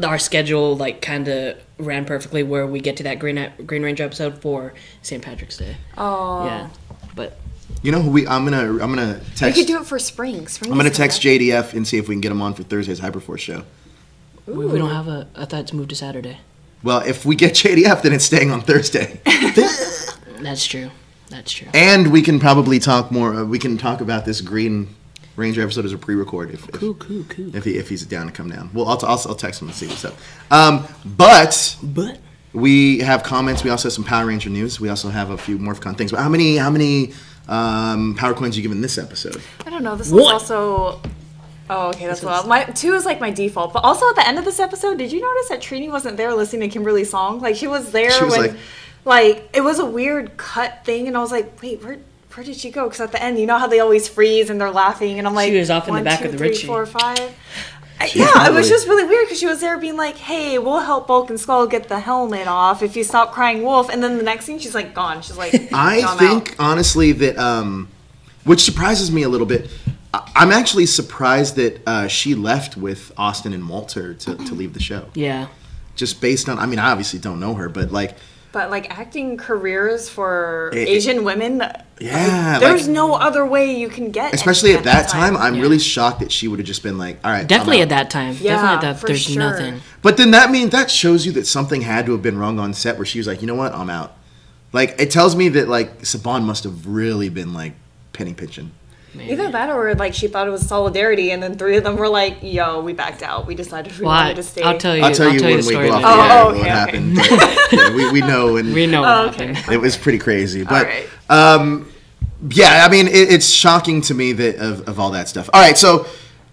our schedule like kind of ran perfectly where we get to that Green Ranger episode for St. Patrick's Day. Oh, yeah, but you know who I'm gonna text. We could do it for spring. I'm gonna text JDF and see if we can get him on for Thursday's Hyperforce show. We don't have I thought it's moved to Saturday. Well, if we get JDF, then it's staying on Thursday. That's true. And we can probably talk more. We can talk about this Green Ranger episode as a pre-record if he's down to come down. Well, I'll text him and see what's up. But we have comments. We also have some Power Ranger news. We also have a few Morphicon things. But how many power coins you given this episode? I don't know. This was also. Oh, okay, that's well. My 2 is like my default, but also at the end of this episode, did you notice that Trini wasn't there listening to Kimberly's song? Like she was there when, like it was a weird cut thing, and I was like, wait, where'd where did she go? Because at the end, you know how they always freeze and they're laughing, and I'm like, She was off in the 1, back 2, of the 3, Ritchie. 4, 5. Yeah, It was probably. just really weird because she was there being like, hey, we'll help Bulk and Skull get the helmet off if you stop crying wolf. And then the next scene, she's like gone. She's like, I "No, I'm think, out." honestly, that, which surprises me a little bit, I'm actually surprised that she left with Austin and Walter to leave the show. Yeah. Just based on, I mean, I obviously don't know her, but like, But like acting careers for Asian women, yeah, there's like, no other way you can get. especially anything at that time, I'm Yeah. really shocked that she would have just been like, all right, I'm Definitely out. at that time. Yeah, Definitely at that. for There's sure. nothing. But then that shows you that something had to have been wrong on set where she was like, you know what, I'm out. Like, it tells me that like Saban must have really been like penny pinching. Either that or like she thought it was solidarity, and then 3 of them were like, "Yo, we backed out. We decided we Well, wanted to stay." I'll tell you. I'll tell you when the we story go off later. the air Oh, what okay, okay. happened. But, yeah, we know, and We know what Oh, okay. happened. it was pretty crazy. But right. yeah, I mean, it's shocking to me that of all that stuff. All right, so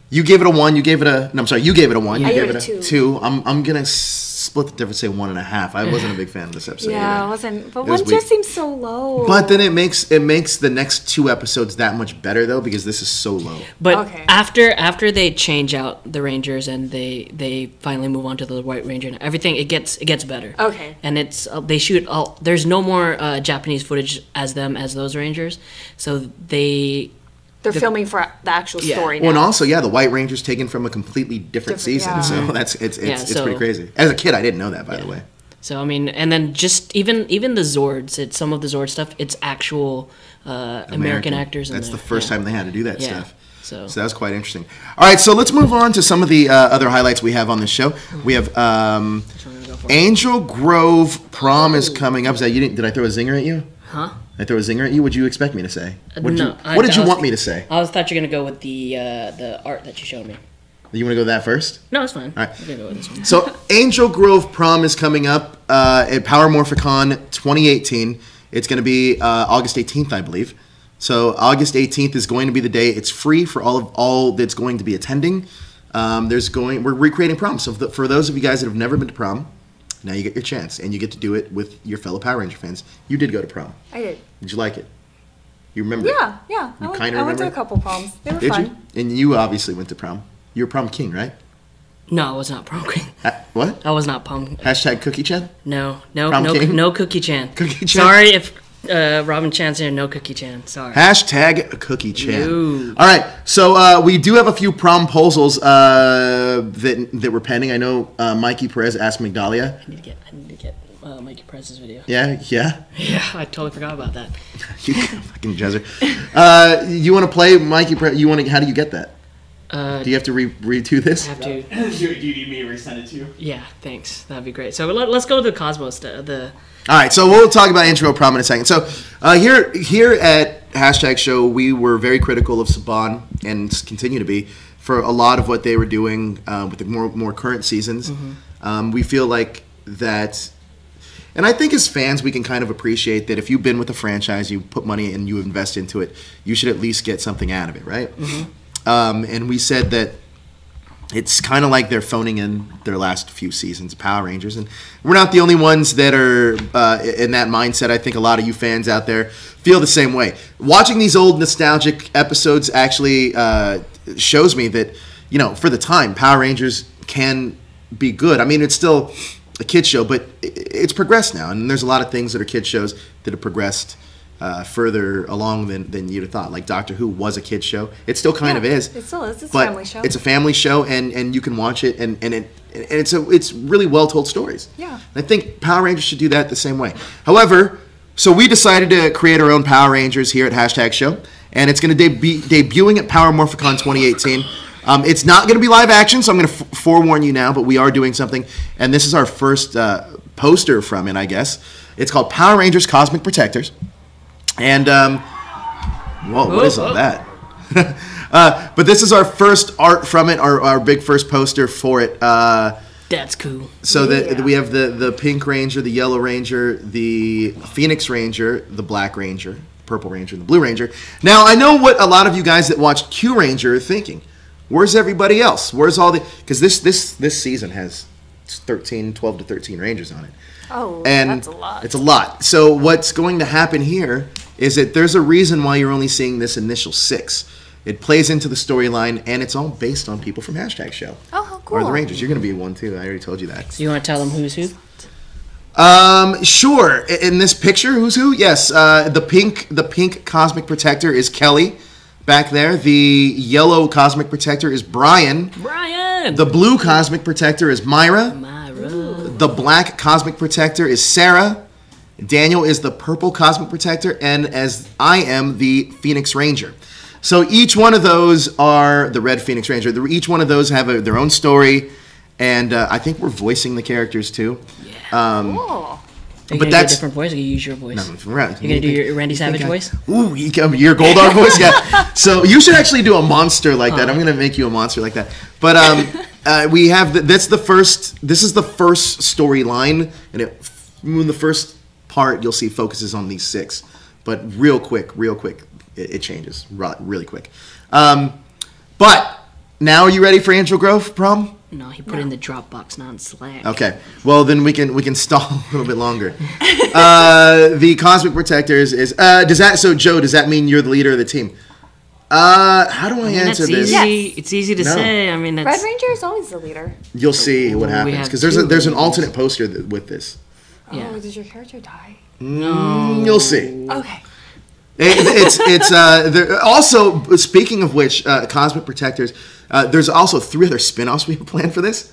you gave it a 1. You gave it a. No, I'm sorry. You gave it a 1. I You gave gave it a 2. 2. I'm gonna split the difference. Say 1.5. I wasn't a big fan of this episode. Yeah, either. it wasn't. But It was one just weak. seems so low. But then it makes the next 2 episodes that much better though, because this is so low. But Okay. after they change out the Rangers and they finally move on to the White Ranger and everything, it gets better. Okay. And it's they shoot all. There's no more Japanese footage as those Rangers, so they're filming for the actual Yeah. story now. Well, and also, yeah, the White Ranger's taken from a completely different season, yeah. so that's it's so- pretty crazy. As a kid, I didn't know that, by the way. So I mean, and then just even the Zords, it's some of the Zord stuff. It's actual American actors. In That's there. the first Yeah. time they had to do that Yeah. stuff. So So that was quite interesting. All right, so let's move on to some of the other highlights we have on this show. We have Angel Grove Prom is coming up. Is that you? Did I throw a zinger at you? Huh? I throw a zinger at you? What did you expect me to say? What did No, you, what did I you was- want me to say? I thought you were gonna go with the art that you showed me. You want to go with that first? No, it's fine. All right. I'm gonna go with this one. So Angel Grove Prom is coming up at Power Morphicon 2018. It's going to be August 18th, I believe. So August 18th is going to be the day. It's free for all that's going to be attending. We're recreating Prom. So for those of you guys that have never been to Prom, now you get your chance, and you get to do it with your fellow Power Ranger fans. You did go to Prom. I did. Did you like it? You remember? it? Yeah. You I went kinda to a remember? couple proms. They were Did fun. you? And you obviously went to Prom. You were Prom King, right? No, I was not prom king. What? I was not prom. Hashtag Cookie Chan? No, Prom king? no Cookie Chan. Cookie Chan? Sorry if Robin Chan's here. No Cookie Chan. Sorry. Hashtag Cookie Chan. No. All right, so we do have a few promposals that were pending. I know Mikey Perez asked Migdalia. I need to get Mikey Perez's video. Yeah. Yeah, I totally forgot about that. You fucking jezzer. You want to play Mikey Perez? How do you get that? Do you have to redo this? I have to. Do you need me to resend it to you? Yeah, thanks. That'd be great. So let's go to the Cosmos. The All right, so we'll talk about Intro Prom in a second. So here at Hashtag Show, we were very critical of Saban and continue to be for a lot of what they were doing with the more current seasons. We feel like that, and I think as fans, we can kind of appreciate that if you've been with a franchise, you put money and you invest into it, you should at least get something out of it, right? And we said that it's kind of like they're phoning in their last few seasons of Power Rangers. And we're not the only ones that are in that mindset. I think a lot of you fans out there feel the same way. Watching these old nostalgic episodes actually shows me that, for the time, Power Rangers can be good. I mean, it's still a kid's show, but it's progressed now. And there's a lot of things that are kid's shows that have progressed further along than you'd have thought. Like Doctor Who was a kid's show. It still kind of is. It still is. It's a but family show. It's a family show, and you can watch it, and it's really well told stories. Yeah. And I think Power Rangers should do that the same way. However, so we decided to create our own Power Rangers here at Hashtag Show, and it's going to be debuting at Power Morphicon 2018. It's not going to be live action, so I'm going to forewarn you now, but we are doing something, and this is our first poster from it, I guess. It's called Power Rangers Cosmic Protectors. And, whoa, what is all that? But this is our first art from it, our big first poster for it. That's cool. So that we have the Pink Ranger, the Yellow Ranger, the Phoenix Ranger, the Black Ranger, Purple Ranger, and the Blue Ranger. Now, I know what a lot of you guys that watched Q Ranger are thinking. Where's everybody else? Where's all the... Because this season has 12 to 13 Rangers on it. Oh, And that's a lot. it's a lot. So what's going to happen here is that there's a reason why you're only seeing this initial 6. It plays into the storyline, and it's all based on people from #show. Oh, how cool. Or the Rangers. You're going to be one, too. I already told you that. So you want to tell them who's who? Sure. In this picture, who's who? Yes. The pink Cosmic Protector is Kelly back there. The yellow Cosmic Protector is Brian. The blue Cosmic Protector is Myra. The black Cosmic Protector is Sarah. Daniel is the purple Cosmic Protector, and as I am the Phoenix Ranger. So each one of those are the Red Phoenix Ranger. Each one of those have their own story, and I think we're voicing the characters too. Cool. Are you going to do a different voice, or you use your voice? No, you're going to do your Randy Savage voice? Ooh, your Goldar voice? Yeah. So you should actually do a monster like that. I'm going to make you a monster like that. But we have, this is the first storyline, and in the first part, you'll see focuses on these 6. But real quick, it changes really quick. But now, are you ready for Angel Grove, Prom? No, he put it in the Dropbox, not in Slack. Okay. Well, then we can stall a little bit longer. The Cosmic Protectors is does that mean you're the leader of the team? How do I answer this? Easy. It's easy to say. I mean, Red Ranger is always the leader. You'll see what happens because there's an alternate poster with this. Yeah. Oh, did your character die? No. You'll see. Okay. It's also, speaking of which, Cosmic Protectors, there's also 3 other spin-offs we have planned for this,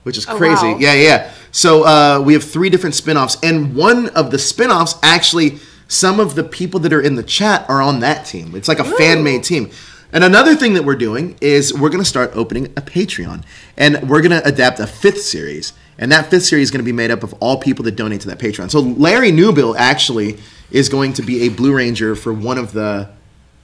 which is crazy. Wow. Yeah. So we have 3 different spin-offs, and one of the spin-offs, actually, some of the people that are in the chat are on that team. It's like a fan-made team. And another thing that we're doing is we're going to start opening a Patreon, and we're going to adapt a 5th series, and that 5th series is going to be made up of all people that donate to that Patreon. So Larry Newbill actually is going to be a Blue Ranger for one of the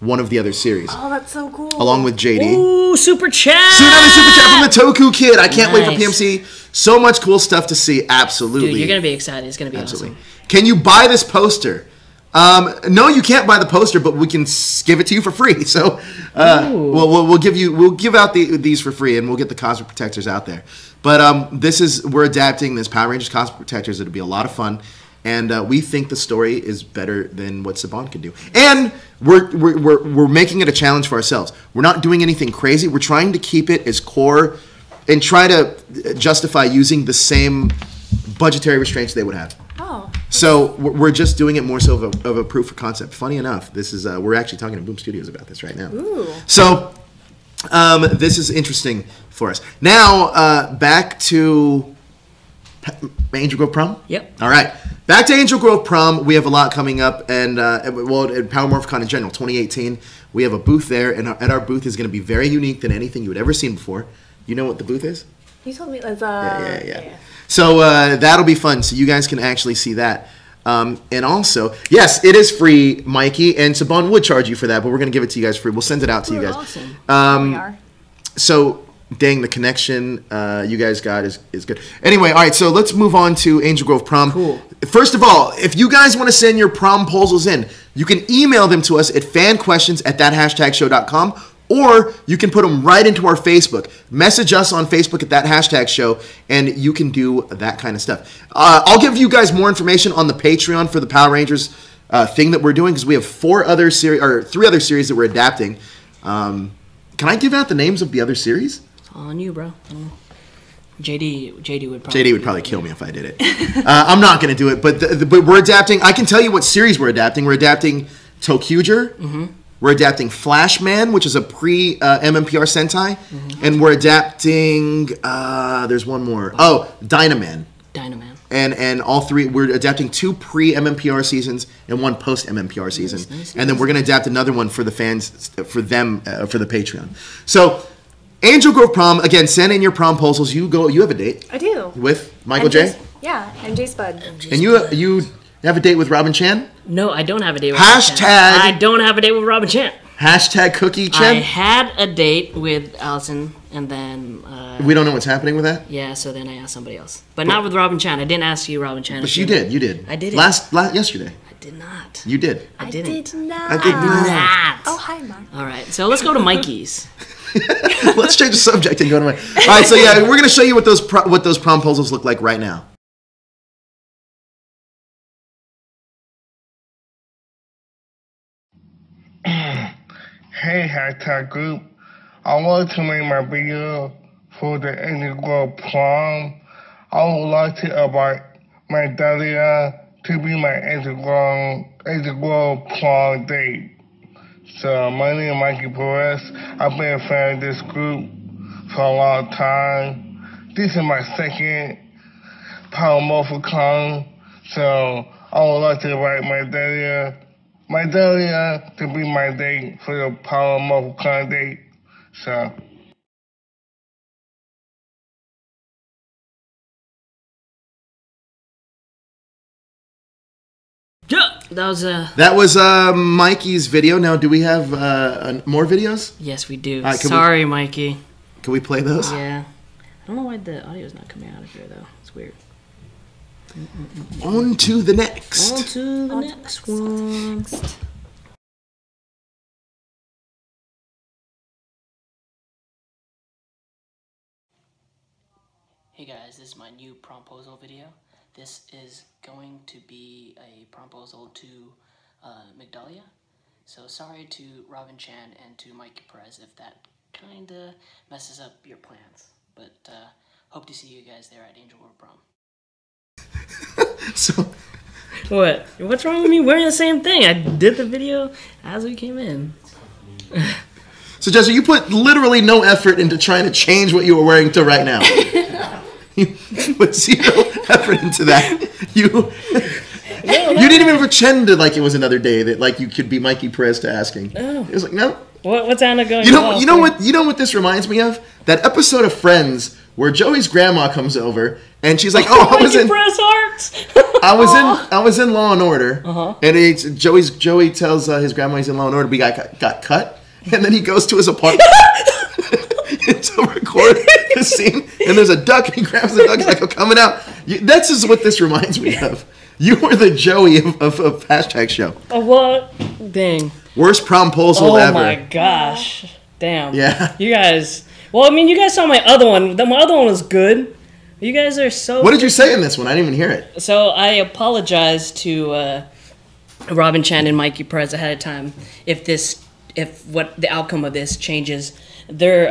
other series. Oh, that's so cool. Along with JD. Ooh, super chat! So another super chat from the Toku Kid. I can't wait for PMC. So much cool stuff to see. Absolutely. Dude, you're going to be excited. It's going to be awesome. Can you buy this poster? No, you can't buy the poster, but we can give it to you for free. So we'll give out these for free, and we'll get the Cosmic Protectors out there. But we're adapting this Power Rangers Cosmic Protectors. It'll be a lot of fun. And we think the story is better than what Saban can do. And we're making it a challenge for ourselves. We're not doing anything crazy. We're trying to keep it as core and try to justify using the same budgetary restraints they would have. Oh. So we're just doing it more so of a proof of concept. Funny enough, this is we're actually talking to Boom Studios about this right now. Ooh. So this is interesting for us. Now back to Angel Grove Prom? Yep. All right. Back to Angel Grove Prom. We have a lot coming up, and at Power Morphicon in general, 2018. We have a booth there, and our booth is going to be very unique than anything you had ever seen before. You know what the booth is? You told me it was Yeah. So that'll be fun. So you guys can actually see that. And also, yes, it is free, Mikey, and Saban would charge you for that, but we're going to give it to you guys free. We'll send it out to you guys. Awesome. We are. So, dang, the connection you guys got is good. Anyway, all right, so let's move on to Angel Grove Prom. Cool. First of all, if you guys want to send your prom proposals in, you can email them to us at fanquestions@thathashtagshow.com, or you can put them right into our Facebook. Message us on Facebook at that#show, and you can do that kind of stuff. I'll give you guys more information on the Patreon for the Power Rangers thing that we're doing, because we have 3 other series that we're adapting. Can I give out the names of the other series? It's on you, bro. JD would probably. JD would probably kill me if I did it. I'm not going to do it, but we're adapting. I can tell you what series we're adapting. We're adapting Tokuger. Mm-hmm. We're adapting Flashman, which is a pre-MMPR Sentai. Mm-hmm. And we're adapting, there's one more. Oh, Dynaman. And all 3, we're adapting 2 pre-MMPR seasons and 1 post-MMPR season. Nice. And then we're going to adapt another one for the fans, for them, for the Patreon. So, Angel Grove Prom, again, send in your prom proposals. You have a date. I do. With Michael J? Yeah, MJ Spud. And you have a date with Robin Chan? No, I don't have a date with Hashtag. Robin Chan. I don't have a date with Robin Chan. Hashtag Cookie Chan? I had a date with Allison, and then... we don't know what's happening with that? Yeah, so then I asked somebody else. But not with Robin Chan. I didn't ask you, Robin Chan. But you did. I did it. Yesterday. I did not. You did. I didn't. I did not. I did not. Oh, hi, Mark. All right, so let's go to Mikey's. Let's change the subject and go to my... All right, so yeah, we're going to show you what those prom proposals look like right now. Hey, hashtag group. I want to make my video for the Invenusable Prom. I would like to invite my Dahlia to be my Invenusable Prom date. So, my name is Mikey Perez. I've been a fan of this group for a long time. This is my second Morphin, so I would like to invite my Dahlia to be my date for the Morphin date. So. Yeah, that was Mikey's video. Now, do we have more videos? Yes, we do. Right, Sorry, Mikey. Can we play those? Yeah. I don't know why the audio is not coming out of here, though. It's weird. On to the next. On to the next one. Hey guys, this is my new promposal video. This is going to be a promposal to Migdalia. So sorry to Robin Chan and to Mikey Perez if that kinda messes up your plans. But hope to see you guys there at Angel World Prom. So what? What's wrong with me wearing the same thing? I did the video as we came in. So Jessica, you put literally no effort into trying to change what you were wearing to right now. You put zero effort into that. You didn't even pretend to like it was another day that like you could be Mikey Perez to asking. Oh. It was like no. What's Anna going? You know what this reminds me of? That episode of Friends where Joey's grandma comes over and she's like, "Oh, I was in Law and Order," and Joey tells his grandma he's in Law and Order. We got cut, and then he goes to his apartment to record the scene, and there's a duck, and he grabs the duck. He's like, "I'm coming out." That's just what this reminds me of. You were the Joey of hashtag show. Oh, what? Dang. Worst promposal ever. Oh my gosh. Damn. Yeah. You guys. Well, I mean, you guys saw my other one. My other one was good. You guys are so. What did you say in this one? I didn't even hear it. So I apologize to Robin Chan and Mikey Perez ahead of time if what the outcome of this changes their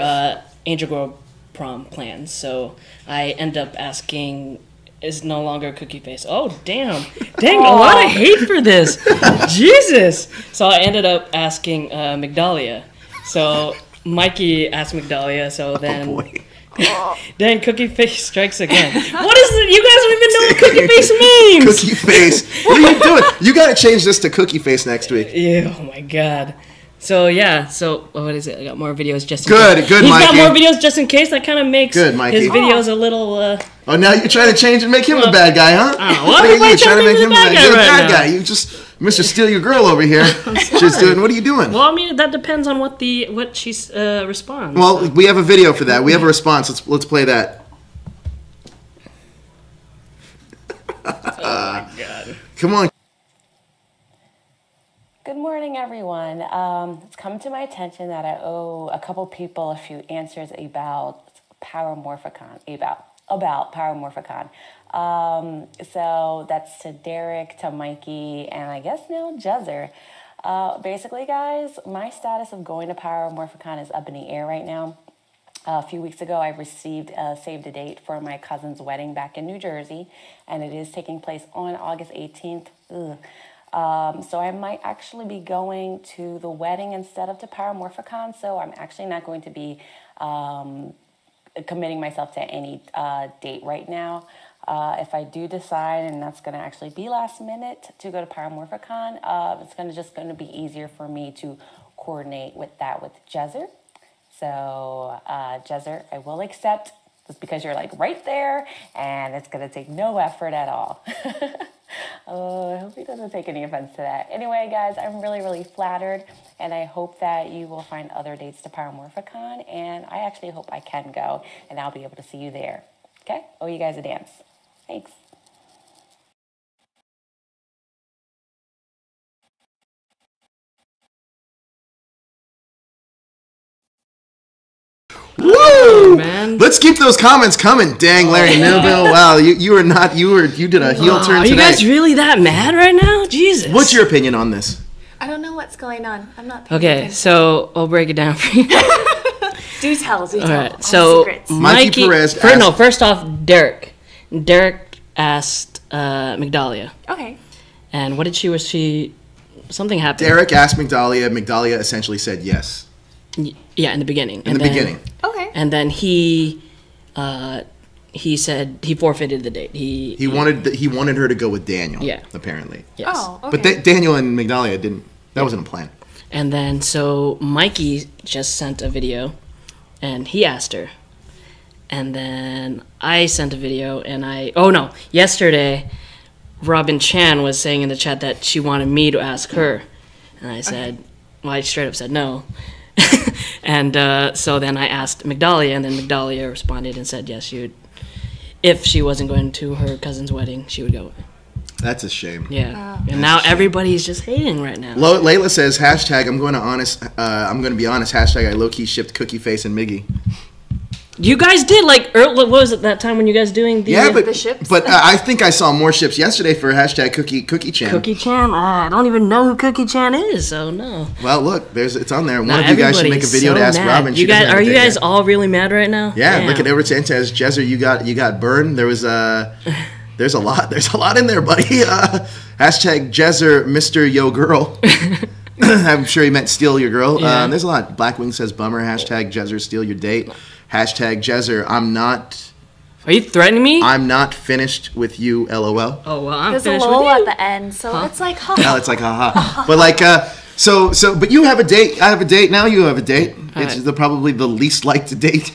Angel Girl Prom plans. So I end up asking. Is no longer Cookie Face. Oh, damn. Dang, a lot of hate for this. Jesus. So I ended up asking Migdalia. So Mikey asked Migdalia, so then... Oh, boy. Then Cookie Face strikes again. What is it? You guys don't even know what Cookie Face means! Cookie Face. What are you doing? You gotta change this to Cookie Face next week. Yeah, oh my god. So yeah, what is it? I got more videos just in case. Good, He's Mikey. got more videos just in case. That kind of makes his videos a little... Oh, now you're trying to change and make him the bad guy, huh? What are you trying to make him the bad guy? You're the bad guy. You just, Mr. Steal Your Girl over here. Just doing. What are you doing? Well, I mean, that depends on what she responds. Well, we have a video for that. We have a response. Let's play that. Oh my god! Come on. Good morning, everyone. It's come to my attention that I owe a couple people a few answers about Morphicon. About Morphicon. So that's to Derek, to Mikey, and I guess now Jezzer. Basically, guys, my status of going to Morphicon is up in the air right now. A few weeks ago, I received a save the date for my cousin's wedding back in New Jersey, and it is taking place on August 18th. So I might actually be going to the wedding instead of to Morphicon, so I'm actually not going to be committing myself to any date right now. If I do decide, and that's going to actually be last minute, to go to Morphicon, it's just going to be easier for me to coordinate with Jezzer. So, Jezzer, I will accept just because you're like right there, and it's going to take no effort at all. I hope he doesn't take any offense to that. Anyway, guys, I'm really, really flattered, and I hope that you will find other dates to Morphicon, and I actually hope I can go, and I'll be able to see you there. Okay? Owe you guys a dance. Thanks. Woo! Man. Let's keep those comments coming. Dang, Larry Neville. Wow, you did a heel turn Are today. you guys really that mad right now? Jesus. What's your opinion on this? I don't know what's going on. I'm not paying Okay, attention. so I'll break it down for you. Do tell. All right, All so secrets. Mikey Perez first off, Derek asked Migdalia, Okay. and what did she? Something happened. Derek asked Migdalia. Migdalia essentially said yes. Yeah, in the beginning. In the beginning. Okay. And then he said he forfeited the date. He wanted her to go with Daniel. Yeah. Apparently. Yes. Oh, okay. But Daniel and Migdalia didn't. That wasn't a plan. And then so Mikey just sent a video, and he asked her. And then I sent a video, and yesterday, Robin Chan was saying in the chat that she wanted me to ask her, and I said, well, I straight up said no. And so then I asked Migdalia, and then Migdalia responded and said yes, she would. If she wasn't going to her cousin's wedding, she would go. That's a shame. Yeah, and now everybody's just hating right now. Layla says hashtag I'm going to be honest. Hashtag I low key shipped Cookie Face and Miggy. You guys did what was it that time when you guys doing the ships? But I think I saw more ships yesterday for hashtag Cookie Chan. Cookie Chan? I don't even know who Cookie Chan is, so no. Well, look, it's on there. One of you guys should make a video to ask Robin. Are you guys all really mad right now? Yeah, look at Edward Sanchez. Jezzer, you got burned. There's a lot in there, buddy. Hashtag Jezzer, Mr. Yo Girl. I'm sure he meant steal your girl. Yeah. There's a lot. Blackwing says bummer. Hashtag Jezzer, steal your date. Hashtag Jezzer, I'm not. Are you threatening me? I'm not finished with you, LOL. Oh, well, I'm There's a finished with lull you. at the end, so it's like, Oh, it's like haha. But but you have a date. I have a date. Now you have a date. It's probably the least liked date.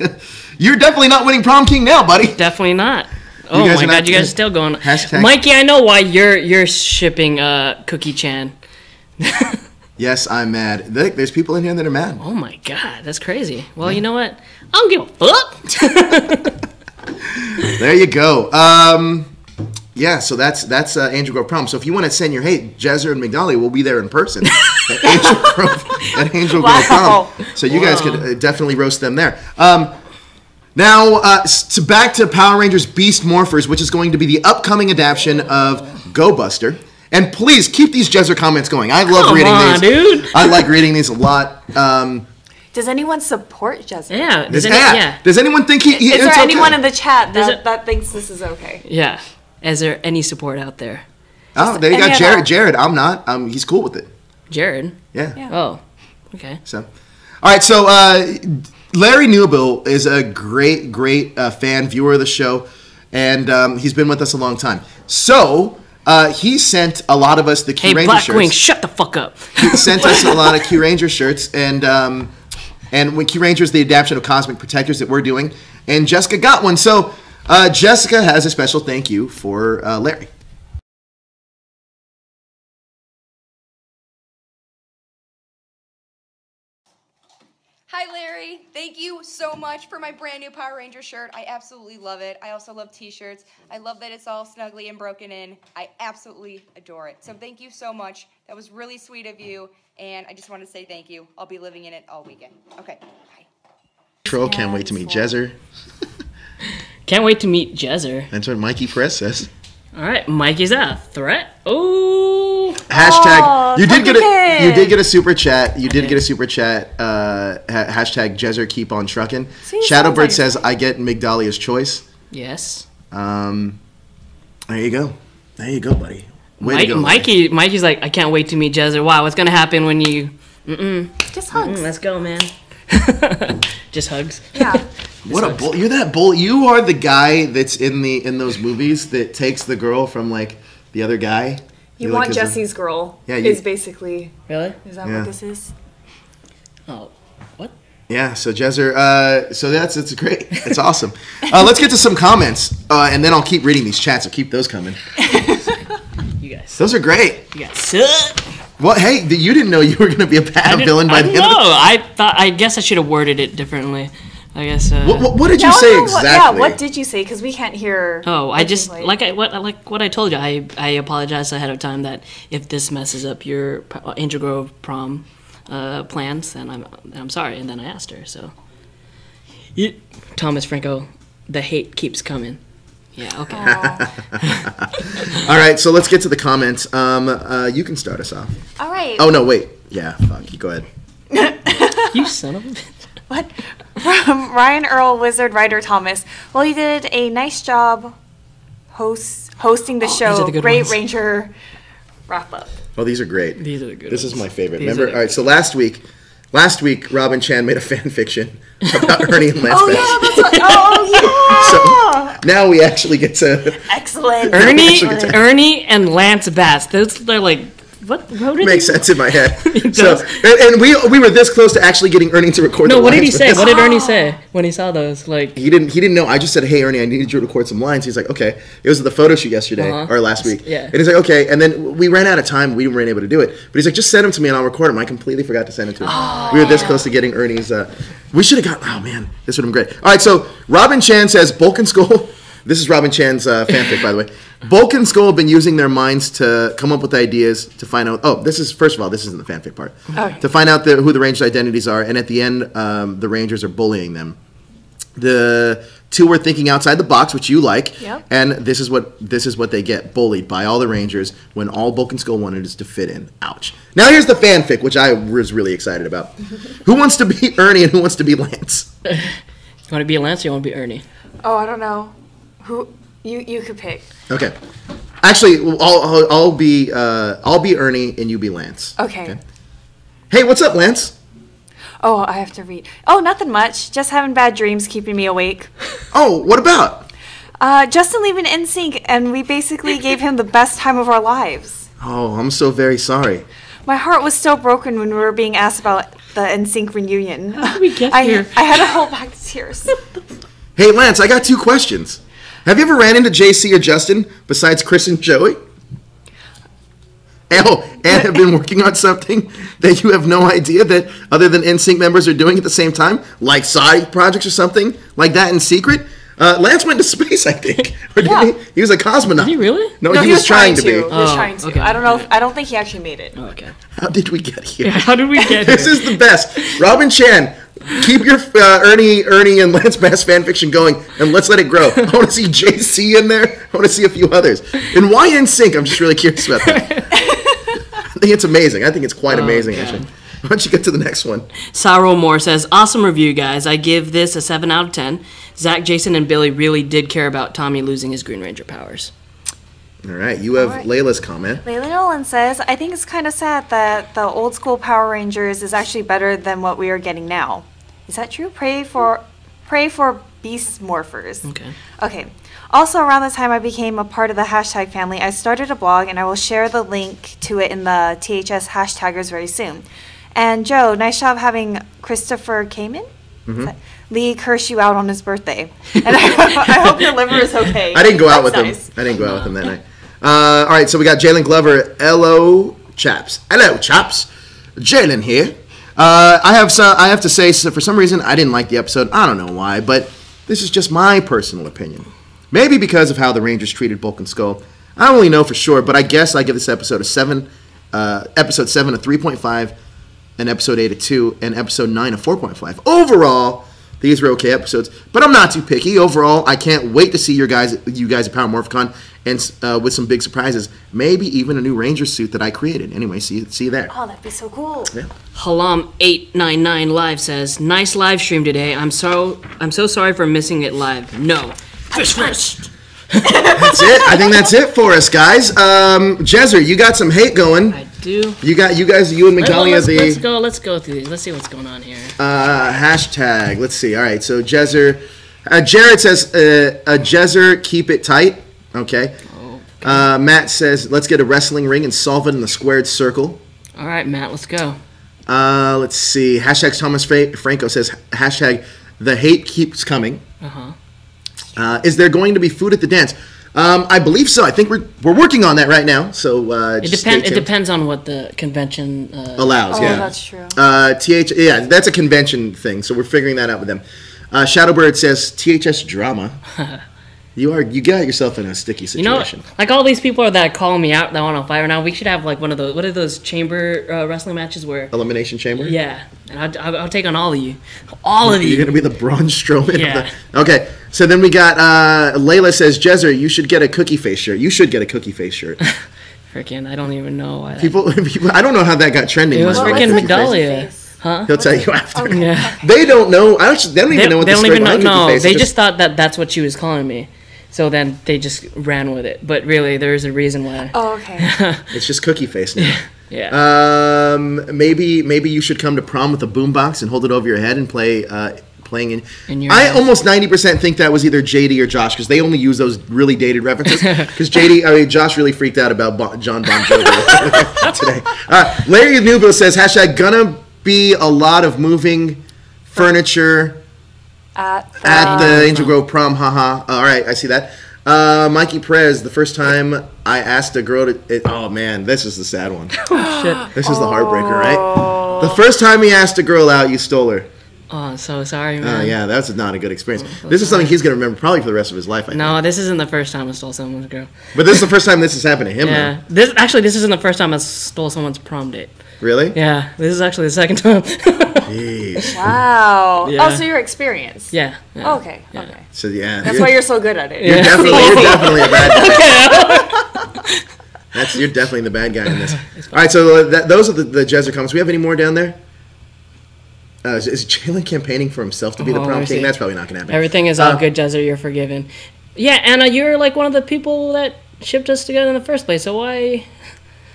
You're definitely not winning prom king now, buddy. Definitely not. Oh my god, you guys are still going. Hashtag. Mikey, I know why you're shipping Cookie Chan. Yes, I'm mad. There's people in here that are mad. Oh my god, that's crazy. Well, you know what? I don't give a fuck. There you go. Yeah, so that's Angel Grove Prom. So if you want to send your hate, Jezzer and Migdalia will be there in person at Angel Grove Prom. So you guys could definitely roast them there. Now, back to Power Rangers Beast Morphers, which is going to be the upcoming adaptation of Go Buster. And please keep these Jezzer comments going. I love reading these. Dude. I like reading these a lot. does anyone support Jezzer? Yeah. Does anyone think he Is there it's anyone okay? in the chat that thinks this is okay? Yeah. Is there any support out there? Oh, there you got Jared. Jared, I'm not. He's cool with it. Jared? Yeah. Oh, okay. So, all right. So, Larry Newbill is a great fan, viewer of the show, and he's been with us a long time. So, he sent a lot of us the Q Ranger shirts. Hey, Blackwing, shut the fuck up. He sent us a lot of Q Ranger shirts, and when Q Ranger is the adaptation of Cosmic Protectors that we're doing, and Jessica got one. So, Jessica has a special thank you for Larry. Hi Larry, thank you so much for my brand new Power Ranger shirt. I absolutely love it. I also love t-shirts. I love that it's all snugly and broken in. I absolutely adore it. So thank you so much. That was really sweet of you, and I just want to say thank you. I'll be living in it all weekend. Okay, bye. Troll, can't wait to meet Jezzer. Can't wait to meet Jezzer. That's what Mikey Press says. All right, Mikey's a threat. Ooh. Hashtag. You did get a super chat. You did get a super chat. Hashtag Jezzer keep on trucking. Shadowbird says I get Migdalia's choice. Yes. There you go. There you go, buddy. Way to go, Mikey's like, I can't wait to meet Jezzer. Wow, what's gonna happen when you? Just hugs. Let's go, man. Just hugs. Yeah. What a bull! You're that bull. You are the guy that's in those movies that takes the girl from like the other guy. You want Jesse's girl? Yeah. Is basically. Really? Is that what this is? Oh, what? Yeah. So Jezzer. So it's great. It's awesome. Let's get to some comments, and then I'll keep reading these chats. So keep those coming. You guys. Those are great. You guys suck. Well, hey, you didn't know you were going to be a bad villain by the end of it? I guess I should have worded it differently. I guess. What did you say exactly? What did you say? Because we can't hear. Oh, I just what I told you. I apologize ahead of time that if this messes up your Angel Grove Prom plans, then I'm sorry. And then I asked her. So, Thomas Franco, the hate keeps coming. Yeah, okay. All right, so let's get to the comments. You can start us off. All right. Oh, no, wait. Yeah, fuck. You go ahead. You son of a bitch. What? From Ryan Earl, Wizard Writer Thomas. Well, you did a nice job hosting the show. these are the good Great ones. Ranger wrap up. Oh, these are great. These are the good This ones. is my favorite. These Remember? are the All right, so last week, Robin Chan made a fan fiction about Ernie and Lance Oh, Bass. yeah, that's what. Oh, yeah. So now we actually get to Excellent. Ernie and Lance Bass. They're like, what? make sense in my head. It So, does. and we were this close to actually getting Ernie to record. No, the what did he lines for say? this. What did Ernie say when he saw those? Like, He didn't know. I just said, "Hey, Ernie, I needed you to record some lines." He's like, "Okay." It was at the photo shoot yesterday or last week. Yeah. And he's like, "Okay." And then we ran out of time. We weren't able to do it. But he's like, "Just send them to me and I'll record them." I completely forgot to send it to him. We were this close to getting Ernie's. We should have got. Oh man, this would have been great. All right, so Robin Chan says Bulk and Skull. This is Robin Chan's fanfic, by the way. Bulk and Skull have been using their minds to come up with ideas to find out. Oh, this is first of all, this isn't the fanfic part. Okay. To find out who the Rangers' identities are, and at the end, the Rangers are bullying them. The two were thinking outside the box, which you like, Yep. and this is what they get bullied by all the Rangers when all Bulk and Skull wanted is to fit in. Ouch. Now here's the fanfic, which I was really excited about. Who wants to be Ernie and who wants to be Lance? you want to be Lance or you want to be Ernie? Oh, I don't know. Who you could pick. Okay. Actually, I'll be Ernie and you be Lance. Okay. Hey, what's up, Lance? Oh, I have to read. Oh, nothing much. Just having bad dreams keeping me awake. Oh, what about? Justin leaving NSYNC, and we basically gave him the best time of our lives. Oh, I'm so very sorry. My heart was so broken when we were being asked about the NSYNC reunion. How did we get here? I had to hold back the tears. Hey, Lance, I got 2 questions. Have you ever ran into JC or Justin besides Chris and Joey? Oh, and have been working on something that you have no idea that other than NSYNC members are doing at the same time? Like side projects or something like that in secret? Lance went to space, I think. Or did Yeah. he was a cosmonaut. Did he really? No, he was trying to be. He was trying to. okay. I don't know. I don't think he actually made it. Oh, okay. How did we get here? How did we get here? This is the best. Robin Chan, keep your Ernie and Lance Bass fan fiction going, and let's let it grow. I want to see JC in there. I want to see a few others. And why NSYNC? I'm just really curious about that. I think it's amazing. I think it's quite amazing, God. actually. Why don't you get to the next one? Sorrow Moore says, awesome review, guys. I give this a 7 out of 10. Zach, Jason, and Billy really did care about Tommy losing his Green Ranger powers. All right, you have All right. Layla's comment. Layla Nolan says, I think it's kind of sad that the old school Power Rangers is actually better than what we are getting now. Is that true? Pray for beast morphers. Okay. Also, around the time I became a part of the hashtag family, I started a blog, and I will share the link to it in the THS hashtaggers very soon. And Joe, nice job having Christopher Kamen? Lee curse you out on his birthday. And I hope your liver is okay. I didn't go out That's with nice. him. I didn't go out with him that night. All right, so we got Jalen Glover. Hello, chaps. Hello, chaps. Jalen here. I have to say, so for some reason, I didn't like the episode. I don't know why, but this is just my personal opinion. Maybe because of how the Rangers treated Bulk and Skull. I don't really know for sure, but I guess I give this episode a 7. Episode 7 a 3.5, and episode 8 a 2, and episode 9 a 4.5. Overall, these were okay episodes, but I'm not too picky. Overall, I can't wait to see you guys at Power Morphicon, and with some big surprises, maybe even a new Ranger suit that I created. Anyway, see you there. Oh, that'd be so cool. Yeah. Halam899 Live says, nice live stream today. I'm so sorry for missing it live. No. Fish first. That's it. I think that's it for us, guys. Jezzer, you got some hate going. I do. You and Magali Let's go through these. Let's see what's going on here. Hashtag. Let's see. All right. So Jezzer, Jared says, Jezzer, keep it tight. Okay. Matt says, let's get a wrestling ring and solve it in the squared circle. All right, Matt. Let's go. Let's see. Hashtag Thomas Franco says, hashtag the hate keeps coming. Is there going to be food at the dance? I believe so. I think we're working on that right now. So it depends on what the convention allows. Yeah, that's true. Yeah, that's a convention thing. So we're figuring that out with them. Shadowbird says THS drama. You got yourself in a sticky situation. You know, like all these people that are calling me out that want to fight right now. We should have like one of those. What are those chamber wrestling matches where? Elimination chamber. Yeah, and I'll take on all of you. All of you. You're gonna be the Braun Strowman. Yeah. Okay. So then we got Layla says, Jezzer, you should get a cookie face shirt. You should get a cookie face shirt. Freaking, I don't even know why. People, I don't know how that got trending. It was freaking Medalia. Huh? He'll tell you after. Okay. Yeah. They don't know. They don't even know what the story behind cookie face is. They just thought that that's what she was calling me. So then they just ran with it. But really, there's a reason why. Oh, okay. It's just cookie face now. Yeah. Maybe you should come to prom with a boombox and hold it over your head and playing in your head. Almost 90% think that was either JD or Josh because they only use those really dated references. Because Josh really freaked out about John Bon Jovi today. Larry Nubo says, # gonna be a lot of moving furniture at the Angel Grove prom, haha. All right, I see that. Mikey Perez, the first time I asked a girl to... oh, man, this is the sad one. Oh, shit. This is the heartbreaker, right? The first time he asked a girl out, you stole her. Oh, I'm so sorry, man. Yeah, that's not a good experience. This is something he's going to remember probably for the rest of his life, I think. No, this isn't the first time I stole someone's girl. But this is the first time this has happened to him, yeah. though. This isn't the first time I stole someone's prom date. Really? Yeah, this is actually the second time. Jeez. Wow. Yeah. Oh, so your experience. Yeah. Oh, okay. Okay. So yeah. That's why you're so good at it. You're definitely a bad guy. You're definitely the bad guy in this. All right, so those are the Jezzer comments. Do we have any more down there? Is Jalen campaigning for himself to be the prom king? That's probably not going to happen. Everything is all good, Jezzer. You're forgiven. Yeah, Anna, you're like one of the people that shipped us together in the first place. So why?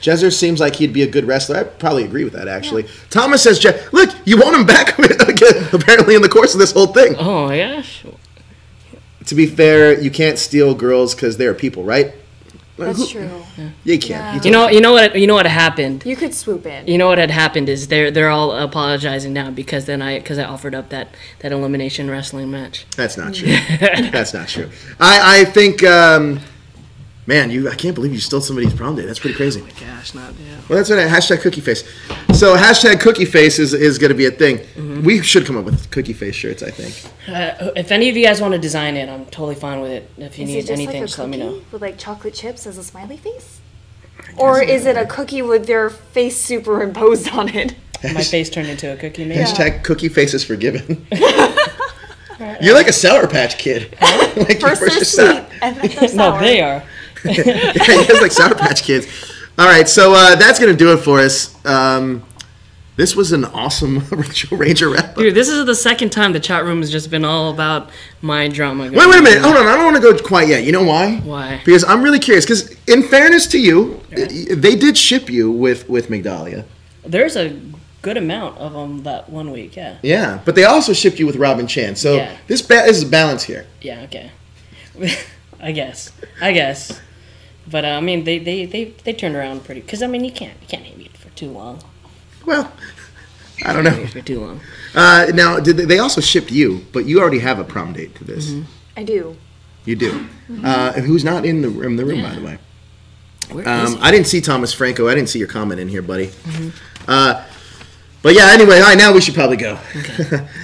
Jezzer seems like he'd be a good wrestler. I probably agree with that, actually. Yeah. Thomas says, look, you want him back again, apparently in the course of this whole thing. Oh, yeah? To be fair, you can't steal girls because they're people, right? That's true. Yeah. You can't. Yeah. You know what happened? You could swoop in. You know what had happened is they're all apologizing now because I offered up that elimination wrestling match. That's not true. That's not true. I think... man, I can't believe you stole somebody's prom date. That's pretty crazy. Oh my gosh, not yeah. Well, that's right. # cookie face. So # cookie face is going to be a thing. Mm-hmm. We should come up with cookie face shirts, I think. If any of you guys want to design it, I'm totally fine with it. If you need anything, like just let me know. With like chocolate chips as a smiley face? Or is it a cookie with their face superimposed on it? My face turned into a cookie, maybe? #, cookie face is forgiven. You're like a Sour Patch Kid. Like first they're sweet, and then they're sour. No, they are. Yeah, you guys like Sour Patch Kids. All right, so that's going to do it for us. This was an awesome Ritual Ranger wrap-up. Dude, this is the second time the chat room has just been all about my drama. Wait a minute. Hold on. I don't want to go quite yet. You know why? Why? Because I'm really curious. Because in fairness to you, they did ship you with Migdalia. There's a good amount of them that 1 week, yeah. Yeah, but they also shipped you with Robin Chan. So this is a balance here. Yeah, okay. I guess. But I mean, they turned around pretty. Because I mean, you can't hate me for too long. Well, I don't know. For too long. Now, they also shipped you, but you already have a prom date to this. Mm-hmm. I do. You do. Mm-hmm. Who's not in the room, by the way? Where is he? I didn't see Thomas Franco. I didn't see your comment in here, buddy. Mm-hmm. But yeah, anyway, all right, now we should probably go.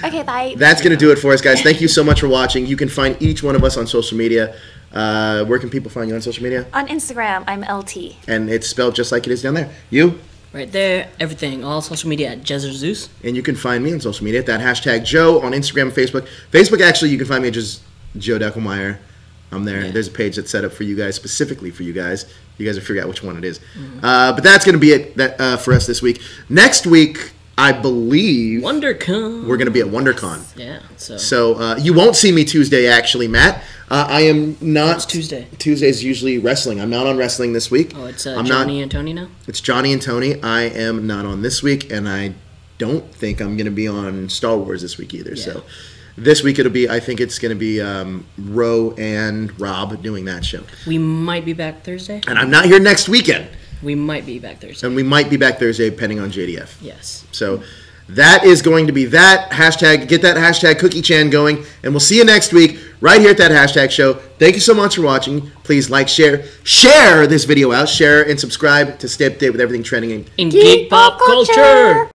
Okay, bye. That's going to do it for us, guys. Thank you so much for watching. You can find each one of us on social media. Where can people find you on social media? On Instagram, I'm LT. And it's spelled just like it is down there. You? Right there, everything, all social media at Jezzer Zeus. And you can find me on social media at that # Joe on Instagram and Facebook. Facebook, actually, you can find me at just Joe Deckelmeyer. I'm there. Yeah. There's a page that's set up for you guys, specifically for you guys. You guys will figure out which one it is. Mm-hmm. But that's going to be it for us this week. Next week, I believe WonderCon. We're going to be at WonderCon. Yeah. So you won't see me Tuesday, actually, Matt. I am not. It's Tuesday. Tuesday's usually wrestling. I'm not on wrestling this week. Oh, it's Johnny and Tony now? It's Johnny and Tony. I am not on this week, and I don't think I'm going to be on Star Wars this week either. Yeah. So this week I think it's going to be Ro and Rob doing that show. We might be back Thursday. And I'm not here next weekend. We might be back Thursday. And we might be back Thursday, depending on JDF. Yes. So that is going to be that #. Get that # CookieChan going. And we'll see you next week right here at that # show. Thank you so much for watching. Please like, share this video out. Share and subscribe to stay up to date with everything trending in geek pop culture.